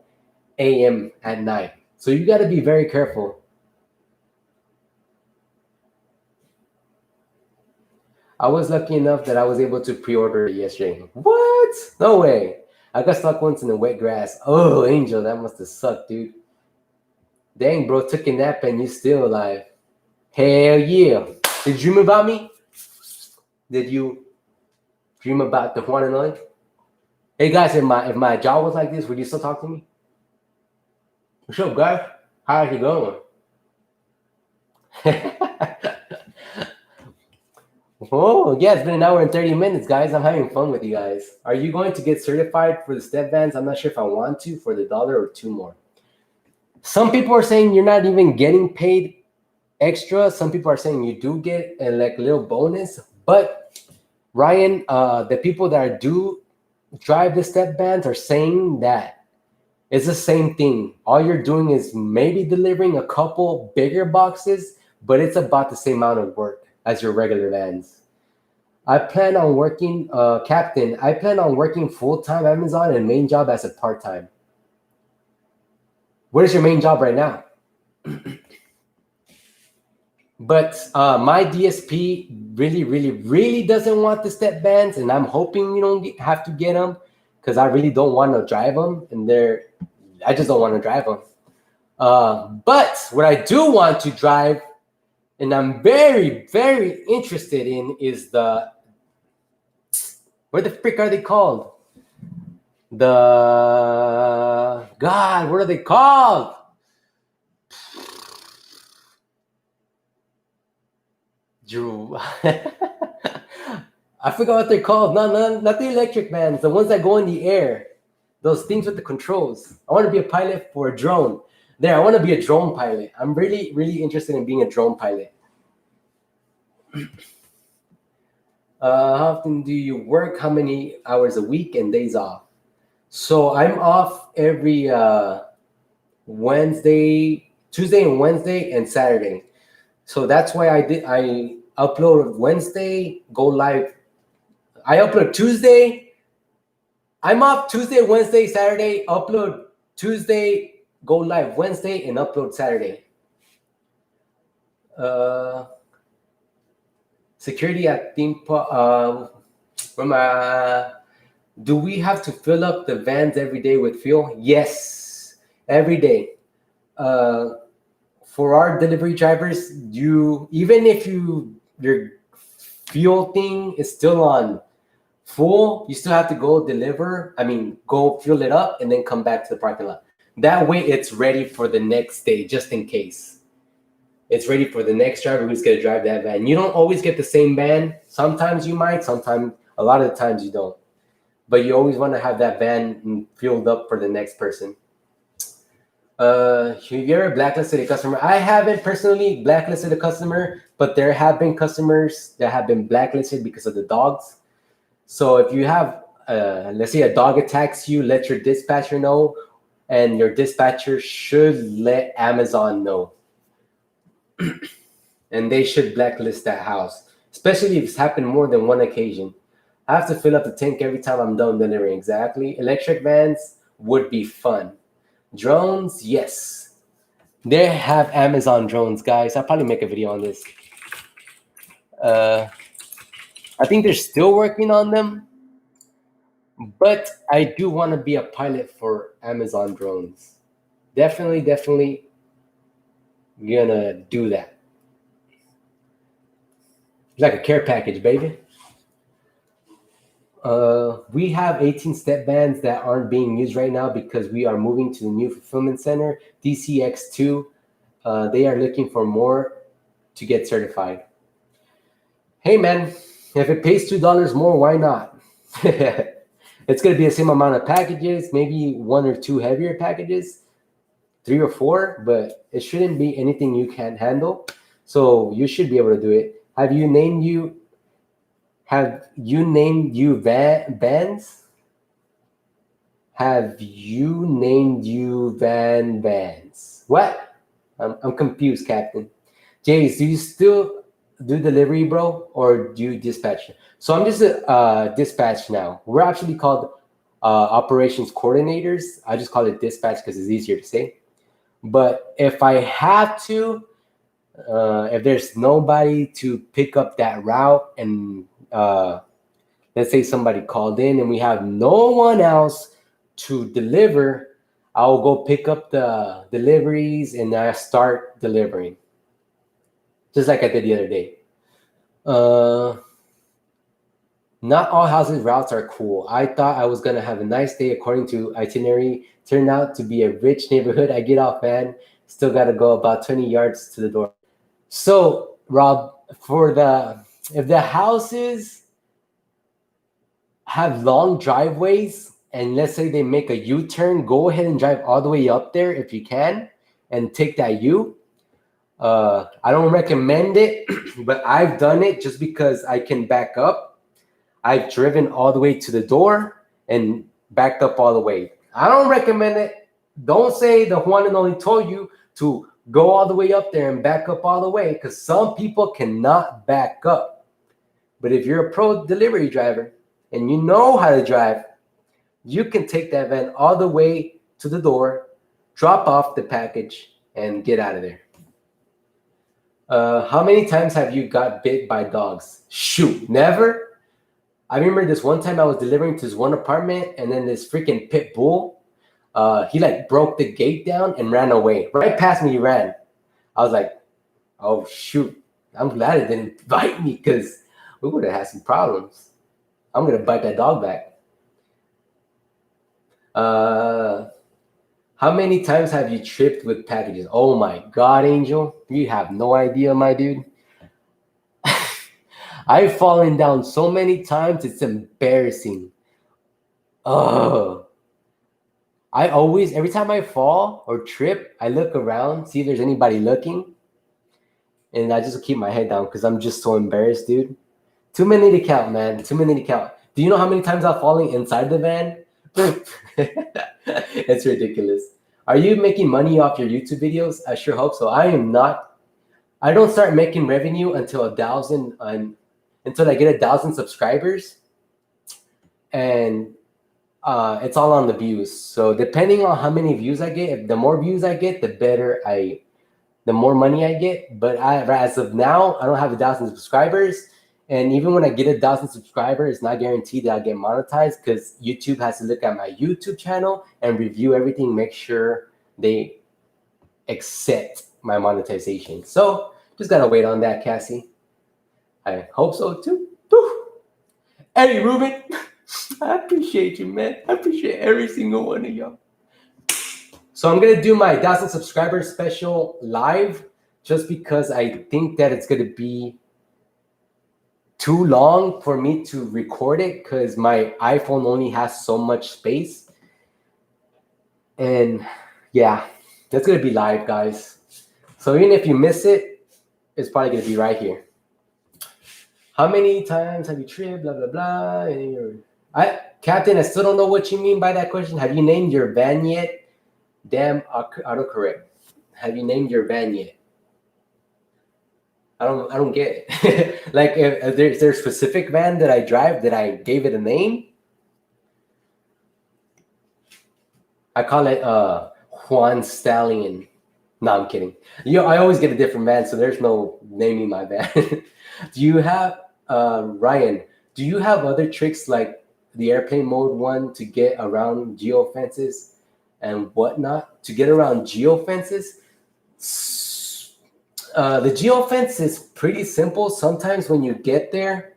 a.m. at night. So you got to be very careful. I was lucky enough that I was able to pre-order it yesterday. What? No way. I got stuck once in the wet grass. Oh, Angel, that must have sucked, dude. Dang, bro, took a nap and you still alive. Hell yeah. Did you dream about me? Did you dream about the one and only? Hey guys, if my jaw was like this, would you still talk to me? What's up, guys? How's it going? Oh, yeah, it's been an hour and 30 minutes, guys. I'm having fun with you guys. Are you going to get certified for the step vans? I'm not sure if I want to for the $1 or $2 more. Some people are saying you're not even getting paid extra. Some people are saying you do get a like little bonus. But Ryan, the people that do drive the step vans are saying that it's the same thing. All you're doing is maybe delivering a couple bigger boxes, but it's about the same amount of work as your regular vans. I plan on working, Captain, I plan on working full-time Amazon and main job as a part-time. What is your main job right now? But my DSP really doesn't want the step vans, and I'm hoping you don't have to get them because I really don't want to drive them, and I just don't want to drive them. But what I do want to drive, and I'm very interested in, is what the frick are they called? What are they called? Drew. I forgot what they're called. Not the electric vans, the ones that go in the air. Those things with the controls. I want to be a pilot for a drone. I want to be a drone pilot. I'm really interested in being a drone pilot. How often do you work? How many hours a week and days off? So I'm off every Tuesday and Wednesday and Saturday. So that's why I upload Wednesday, go live. I upload Tuesday. I'm off Tuesday, Wednesday, Saturday, upload Tuesday, go live Wednesday, and upload Saturday. Security at theme park. Do we have to fill up the vans every day with fuel? Yes, every day. For our delivery drivers, even if your fuel thing is still on full, you still have to go go fill it up and then come back to the parking lot. That way it's ready for the next day, just in case. It's ready for the next driver who's going to drive that van. You don't always get the same van. Sometimes you might, a lot of the times you don't. But you always want to have that van filled up for the next person. Have you ever blacklisted a customer? I haven't personally blacklisted a customer, but there have been customers that have been blacklisted because of the dogs. So if you have, let's say a dog attacks you, let your dispatcher know, and your dispatcher should let Amazon know. And they should blacklist that house, especially if it's happened more than one occasion. I have to fill up the tank every time I'm done delivering. Exactly. Electric vans would be fun. Drones, yes. They have Amazon drones, guys. I'll probably make a video on this. I think they're still working on them, but I do want to be a pilot for Amazon drones. Definitely gonna do that. Like a care package, baby. We have 18 step vans that aren't being used right now because we are moving to the new fulfillment center, DCX2. They are looking for more to get certified. Hey, man, if it pays $2 more, why not? It's going to be the same amount of packages, maybe 1 or 2 heavier packages, 3 or 4, but it shouldn't be anything you can't handle. So you should be able to do it. Have you named you vans? have you named you Vans? What? I'm confused, Captain. Jace, do you still do delivery, bro, or do you dispatch? So I'm just a dispatch now. We're actually called operations coordinators. I just call it dispatch because it's easier to say. But if I have to, if there's nobody to pick up that route, and let's say somebody called in and we have no one else to deliver, I'll go pick up the deliveries and I start delivering, just like I did the other day. Not all housing routes are cool. I thought I was gonna have a nice day according to itinerary. Turned out to be a rich neighborhood. I get off, man. Still gotta go about 20 yards to the door. So, Rob, if the houses have long driveways, and let's say they make a U-turn, go ahead and drive all the way up there if you can, and take that U. I don't recommend it, but I've done it just because I can back up. I've driven all the way to the door and backed up all the way. I don't recommend it. Don't say the one and only told you to go all the way up there and back up all the way, because some people cannot back up. But if you're a pro delivery driver and you know how to drive, you can take that van all the way to the door, drop off the package, and get out of there. How many times have you got bit by dogs? Shoot, never. I remember this one time I was delivering to this one apartment, and then this freaking pit bull, he like broke the gate down and ran away. Right past me, he ran. I was like, oh shoot, I'm glad it didn't bite me, because we would have had some problems. I'm gonna bite that dog back. How many times have you tripped with packages? Oh my God, Angel, you have no idea, my dude. I've fallen down so many times, it's embarrassing. Every time I fall or trip, I look around, see if there's anybody looking, and I just keep my head down because I'm just so embarrassed, dude. Too many to count, man. Too many to count. Do you know how many times I'm falling inside the van? It's ridiculous. Are you making money off your YouTube videos? I sure hope so. I am not. I don't start making revenue until until I get 1,000 subscribers, and it's all on the views. So depending on how many views I get, if the more views I get, the more money I get. But as of now, I don't have 1,000 subscribers. And even when I get 1,000 subscribers, it's not guaranteed that I'll get monetized, because YouTube has to look at my YouTube channel and review everything, make sure they accept my monetization. So just gotta wait on that, Cassie. I hope so too. Woo. Hey, Ruben, I appreciate you, man. I appreciate every single one of y'all. So I'm gonna do my 1,000 subscribers special live, just because I think that it's gonna be too long for me to record it, because my iPhone only has so much space. And yeah, that's gonna be live, guys. So even if you miss it, it's probably gonna be right here. How many times have you tripped? Blah blah blah. Captain, I still don't know what you mean by that question. Have you named your van yet? Damn, autocorrect. Have you named your van yet? I don't get it. Like, if there's a specific van that I drive that I gave it a name. I call it Juan Stallion. No, I'm kidding. I always get a different van, so there's no naming my van. Do you have Ryan? Do you have other tricks like the airplane mode one to get around geofences and whatnot? To get around geofences? The geofence is pretty simple. Sometimes when you get there,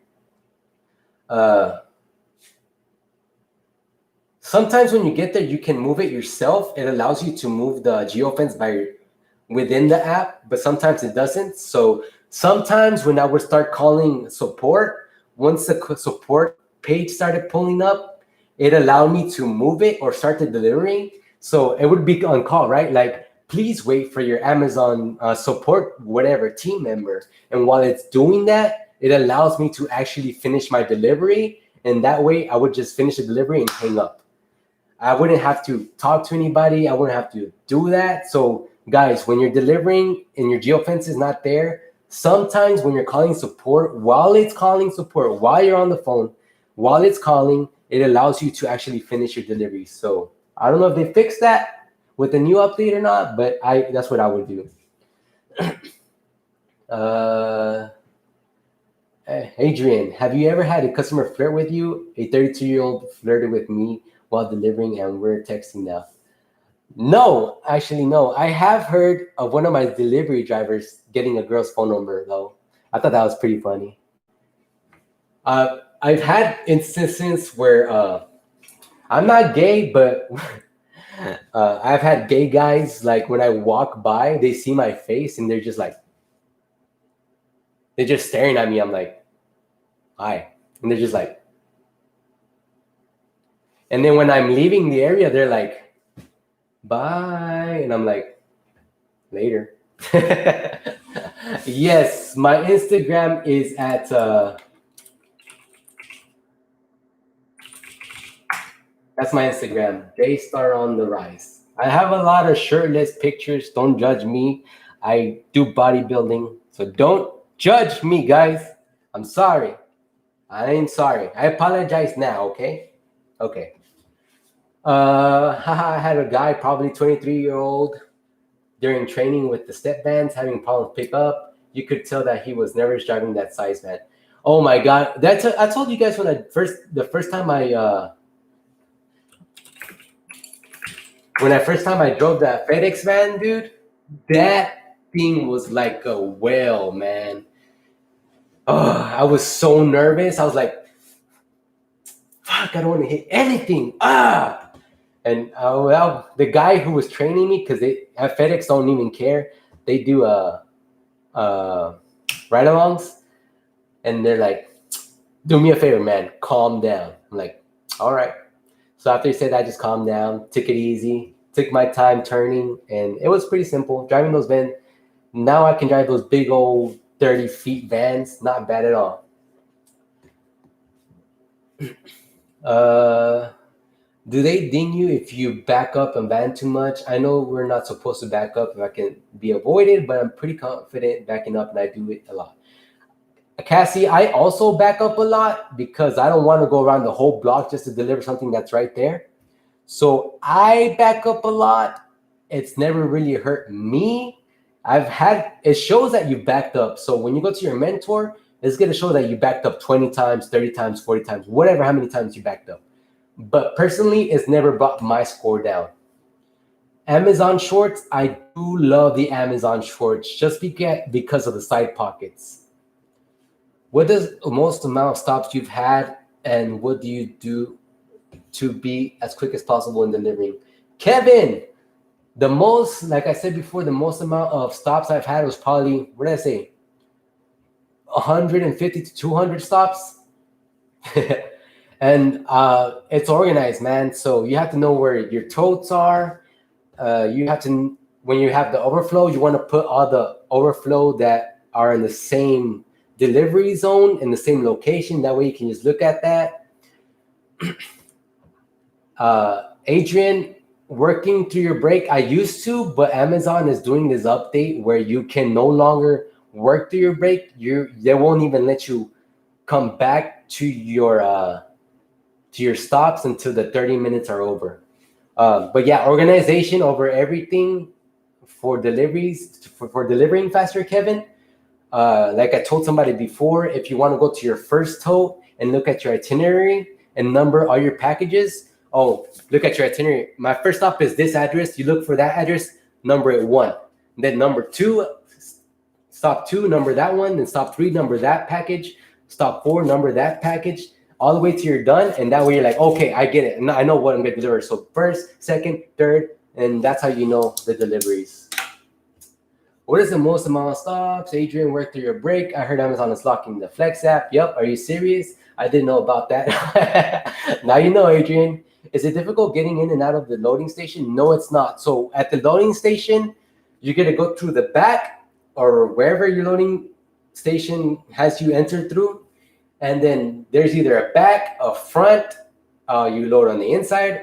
you can move it yourself. It allows you to move the geofence within the app, but sometimes it doesn't. So sometimes when I would start calling support, once the support page started pulling up, it allowed me to move it or start the delivery. So it would be on call, right? Like, please wait for your Amazon support, whatever, team member. And while it's doing that, it allows me to actually finish my delivery. And that way I would just finish the delivery and hang up. I wouldn't have to talk to anybody. I wouldn't have to do that. So guys, when you're delivering and your geofence is not there, sometimes when you're calling support, while you're on the phone, while it's calling, it allows you to actually finish your delivery. So I don't know if they fixed that with the new update or not, but that's what I would do. Adrian, have you ever had a customer flirt with you? A 32-year-old flirted with me while delivering, and we're texting now. No, actually, no. I have heard of one of my delivery drivers getting a girl's phone number, though. I thought that was pretty funny. I've had instances where I'm not gay, but I've had gay guys, like when I walk by, they see my face and they're just staring at me. I'm like, hi. And they're just like, and then when I'm leaving the area, they're like, bye. And I'm like, later. Yes, my Instagram is at that's my Instagram, Daystar on the Rise. I have a lot of shirtless pictures. Don't judge me. I do bodybuilding, so don't judge me, guys. I'm sorry. I am sorry. I apologize now. Okay. I had a guy, probably 23-year-old, during training with the step vans, having problems pick up. You could tell that he was nervous driving that size van. Oh my god, I told you guys when the first time I drove that FedEx van, dude. That thing was like a whale, man. Oh, I was so nervous. I was like, fuck, I don't want to hit anything. And well, the guy who was training me, because at FedEx don't even care. They do ride-alongs, and they're like, do me a favor, man, calm down. I'm like, all right. So after he said that, I just calmed down, took it easy, took my time turning, and it was pretty simple. Driving those vans, now I can drive those big old 30 feet vans, not bad at all. Do they ding you if you back up and van too much? I know we're not supposed to back up if I can be avoided, but I'm pretty confident backing up, and I do it a lot. Cassie, I also back up a lot because I don't want to go around the whole block just to deliver something that's right there. So I back up a lot. It's never really hurt me. It shows that you backed up. So when you go to your mentor, it's going to show that you backed up 20 times, 30 times, 40 times, whatever, how many times you backed up. But personally, it's never brought my score down. Amazon shorts, I do love the Amazon shorts just because of the side pockets. What is the most amount of stops you've had, and what do you do to be as quick as possible in delivering? Kevin, the most, like I said before, the most amount of stops I've had was probably, what did I say, 150 to 200 stops. And it's organized, man. So you have to know where your totes are. You have to, when you have the overflow, you want to put all the overflow that are in the same delivery zone in the same location. That way you can just look at that. Adrian, working through your break, I used to, but Amazon is doing this update where you can no longer work through your break. They won't even let you come back to your stops until the 30 minutes are over. But yeah, organization over everything for deliveries, for delivering faster, Kevin. Like I told somebody before, if you want to go to your first tote and look at your itinerary and number all your packages, look at your itinerary. My first stop is this address. You look for that address, number it 1. Then number 2, stop 2, number that one. Then stop 3, number that package. Stop 4, number that package. All the way till you're done. And that way you're like, okay, I get it. And I know what I'm going to deliver. So first, second, third, and that's how you know the deliveries. What is the most amount of stops? Adrian, work through your break. I heard Amazon is locking the Flex app. Yep. Are you serious? I didn't know about that. Now you know, Adrian. Is it difficult getting in and out of the loading station? No, it's not. So at the loading station, you're going to go through the back or wherever your loading station has you enter through. And then there's either a back, a front. You load on the inside.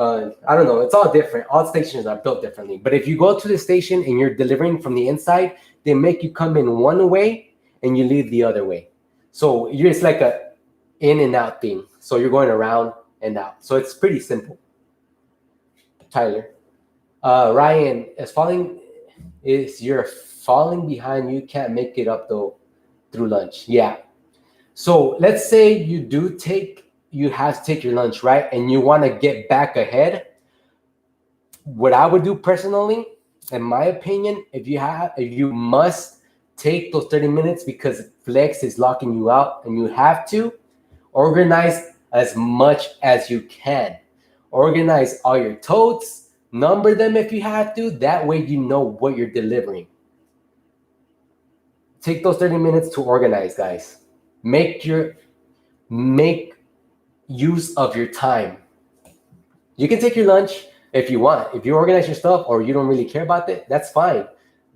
I don't know. It's all different. All stations are built differently. But if you go to the station and you're delivering from the inside, they make you come in one way and you leave the other way. So it's like a in and out thing. So you're going around and out. So it's pretty simple. Tyler, Ryan, you're falling behind. You can't make it up though through lunch. Yeah. So let's say you have to take your lunch, right? And you want to get back ahead. What I would do personally, in my opinion, if you must take those 30 minutes because Flex is locking you out and you have to, organize as much as you can. Organize all your totes, number them if you have to. That way you know what you're delivering. Take those 30 minutes to organize, guys. Make use of your time. You can take your lunch if you want. If you organize your stuff or you don't really care about it, that's fine.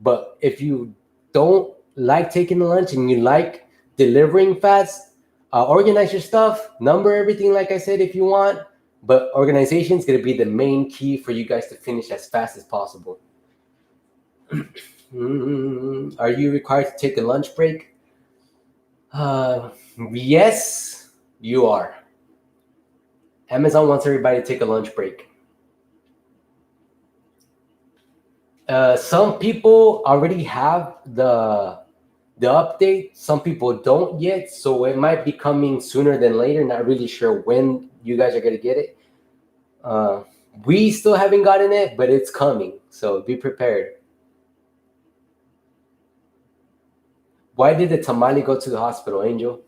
But if you don't like taking the lunch and you like delivering fast, organize your stuff, number everything like I said if you want. But organization is going to be the main key for you guys to finish as fast as possible. Are you required to take a lunch break? Yes, you are. Amazon wants everybody to take a lunch break. Some people already have the update. Some people don't yet, so it might be coming sooner than later. Not really sure when you guys are going to get it. We still haven't gotten it, but it's coming, so be prepared. Why did the tamale go to the hospital, Angel?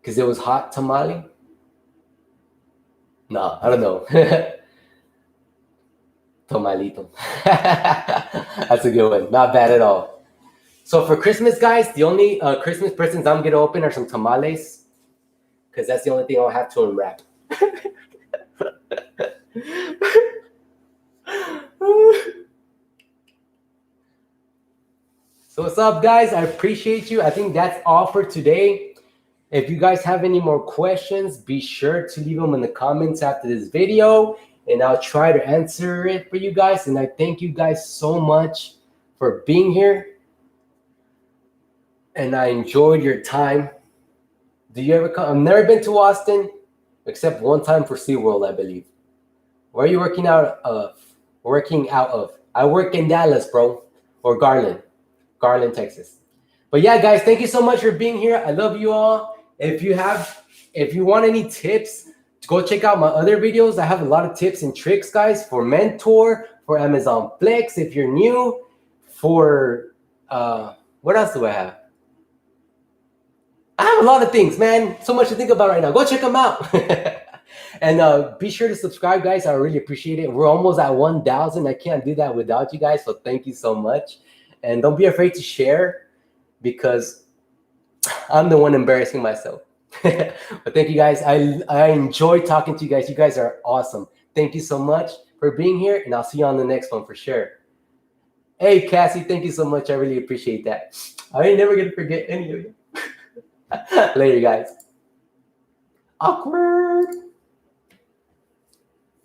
Because it was hot tamale? No, I don't know. Tamalito. That's a good one. Not bad at all. So for Christmas, guys, the only Christmas presents I'm going to open are some tamales. Because that's the only thing I'll have to unwrap. So what's up, guys? I appreciate you. I think that's all for today. If you guys have any more questions, be sure to leave them in the comments after this video, and I'll try to answer it for you guys. And I thank you guys so much for being here. And I enjoyed your time. Do you ever come? I've never been to Austin, except one time for SeaWorld, I believe. Where are you working out of? I work in Dallas, bro, or Garland, Texas. But yeah, guys, thank you so much for being here. I love you all. If you want any tips, go check out my other videos. I have a lot of tips and tricks, guys, for Mentor, for Amazon Flex. If you're new, for what else do I have? I have a lot of things, man. So much to think about right now. Go check them out. And be sure to subscribe, guys. I really appreciate it. We're almost at 1,000. I can't do that without you guys. So thank you so much. And don't be afraid to share, because I'm the one embarrassing myself. But thank you, guys. I enjoy talking to you guys. You guys are awesome. Thank you so much for being here. And I'll see you on the next one for sure. Hey, Cassie, thank you so much. I really appreciate that. I ain't never going to forget any of you. Later, guys. Awkward.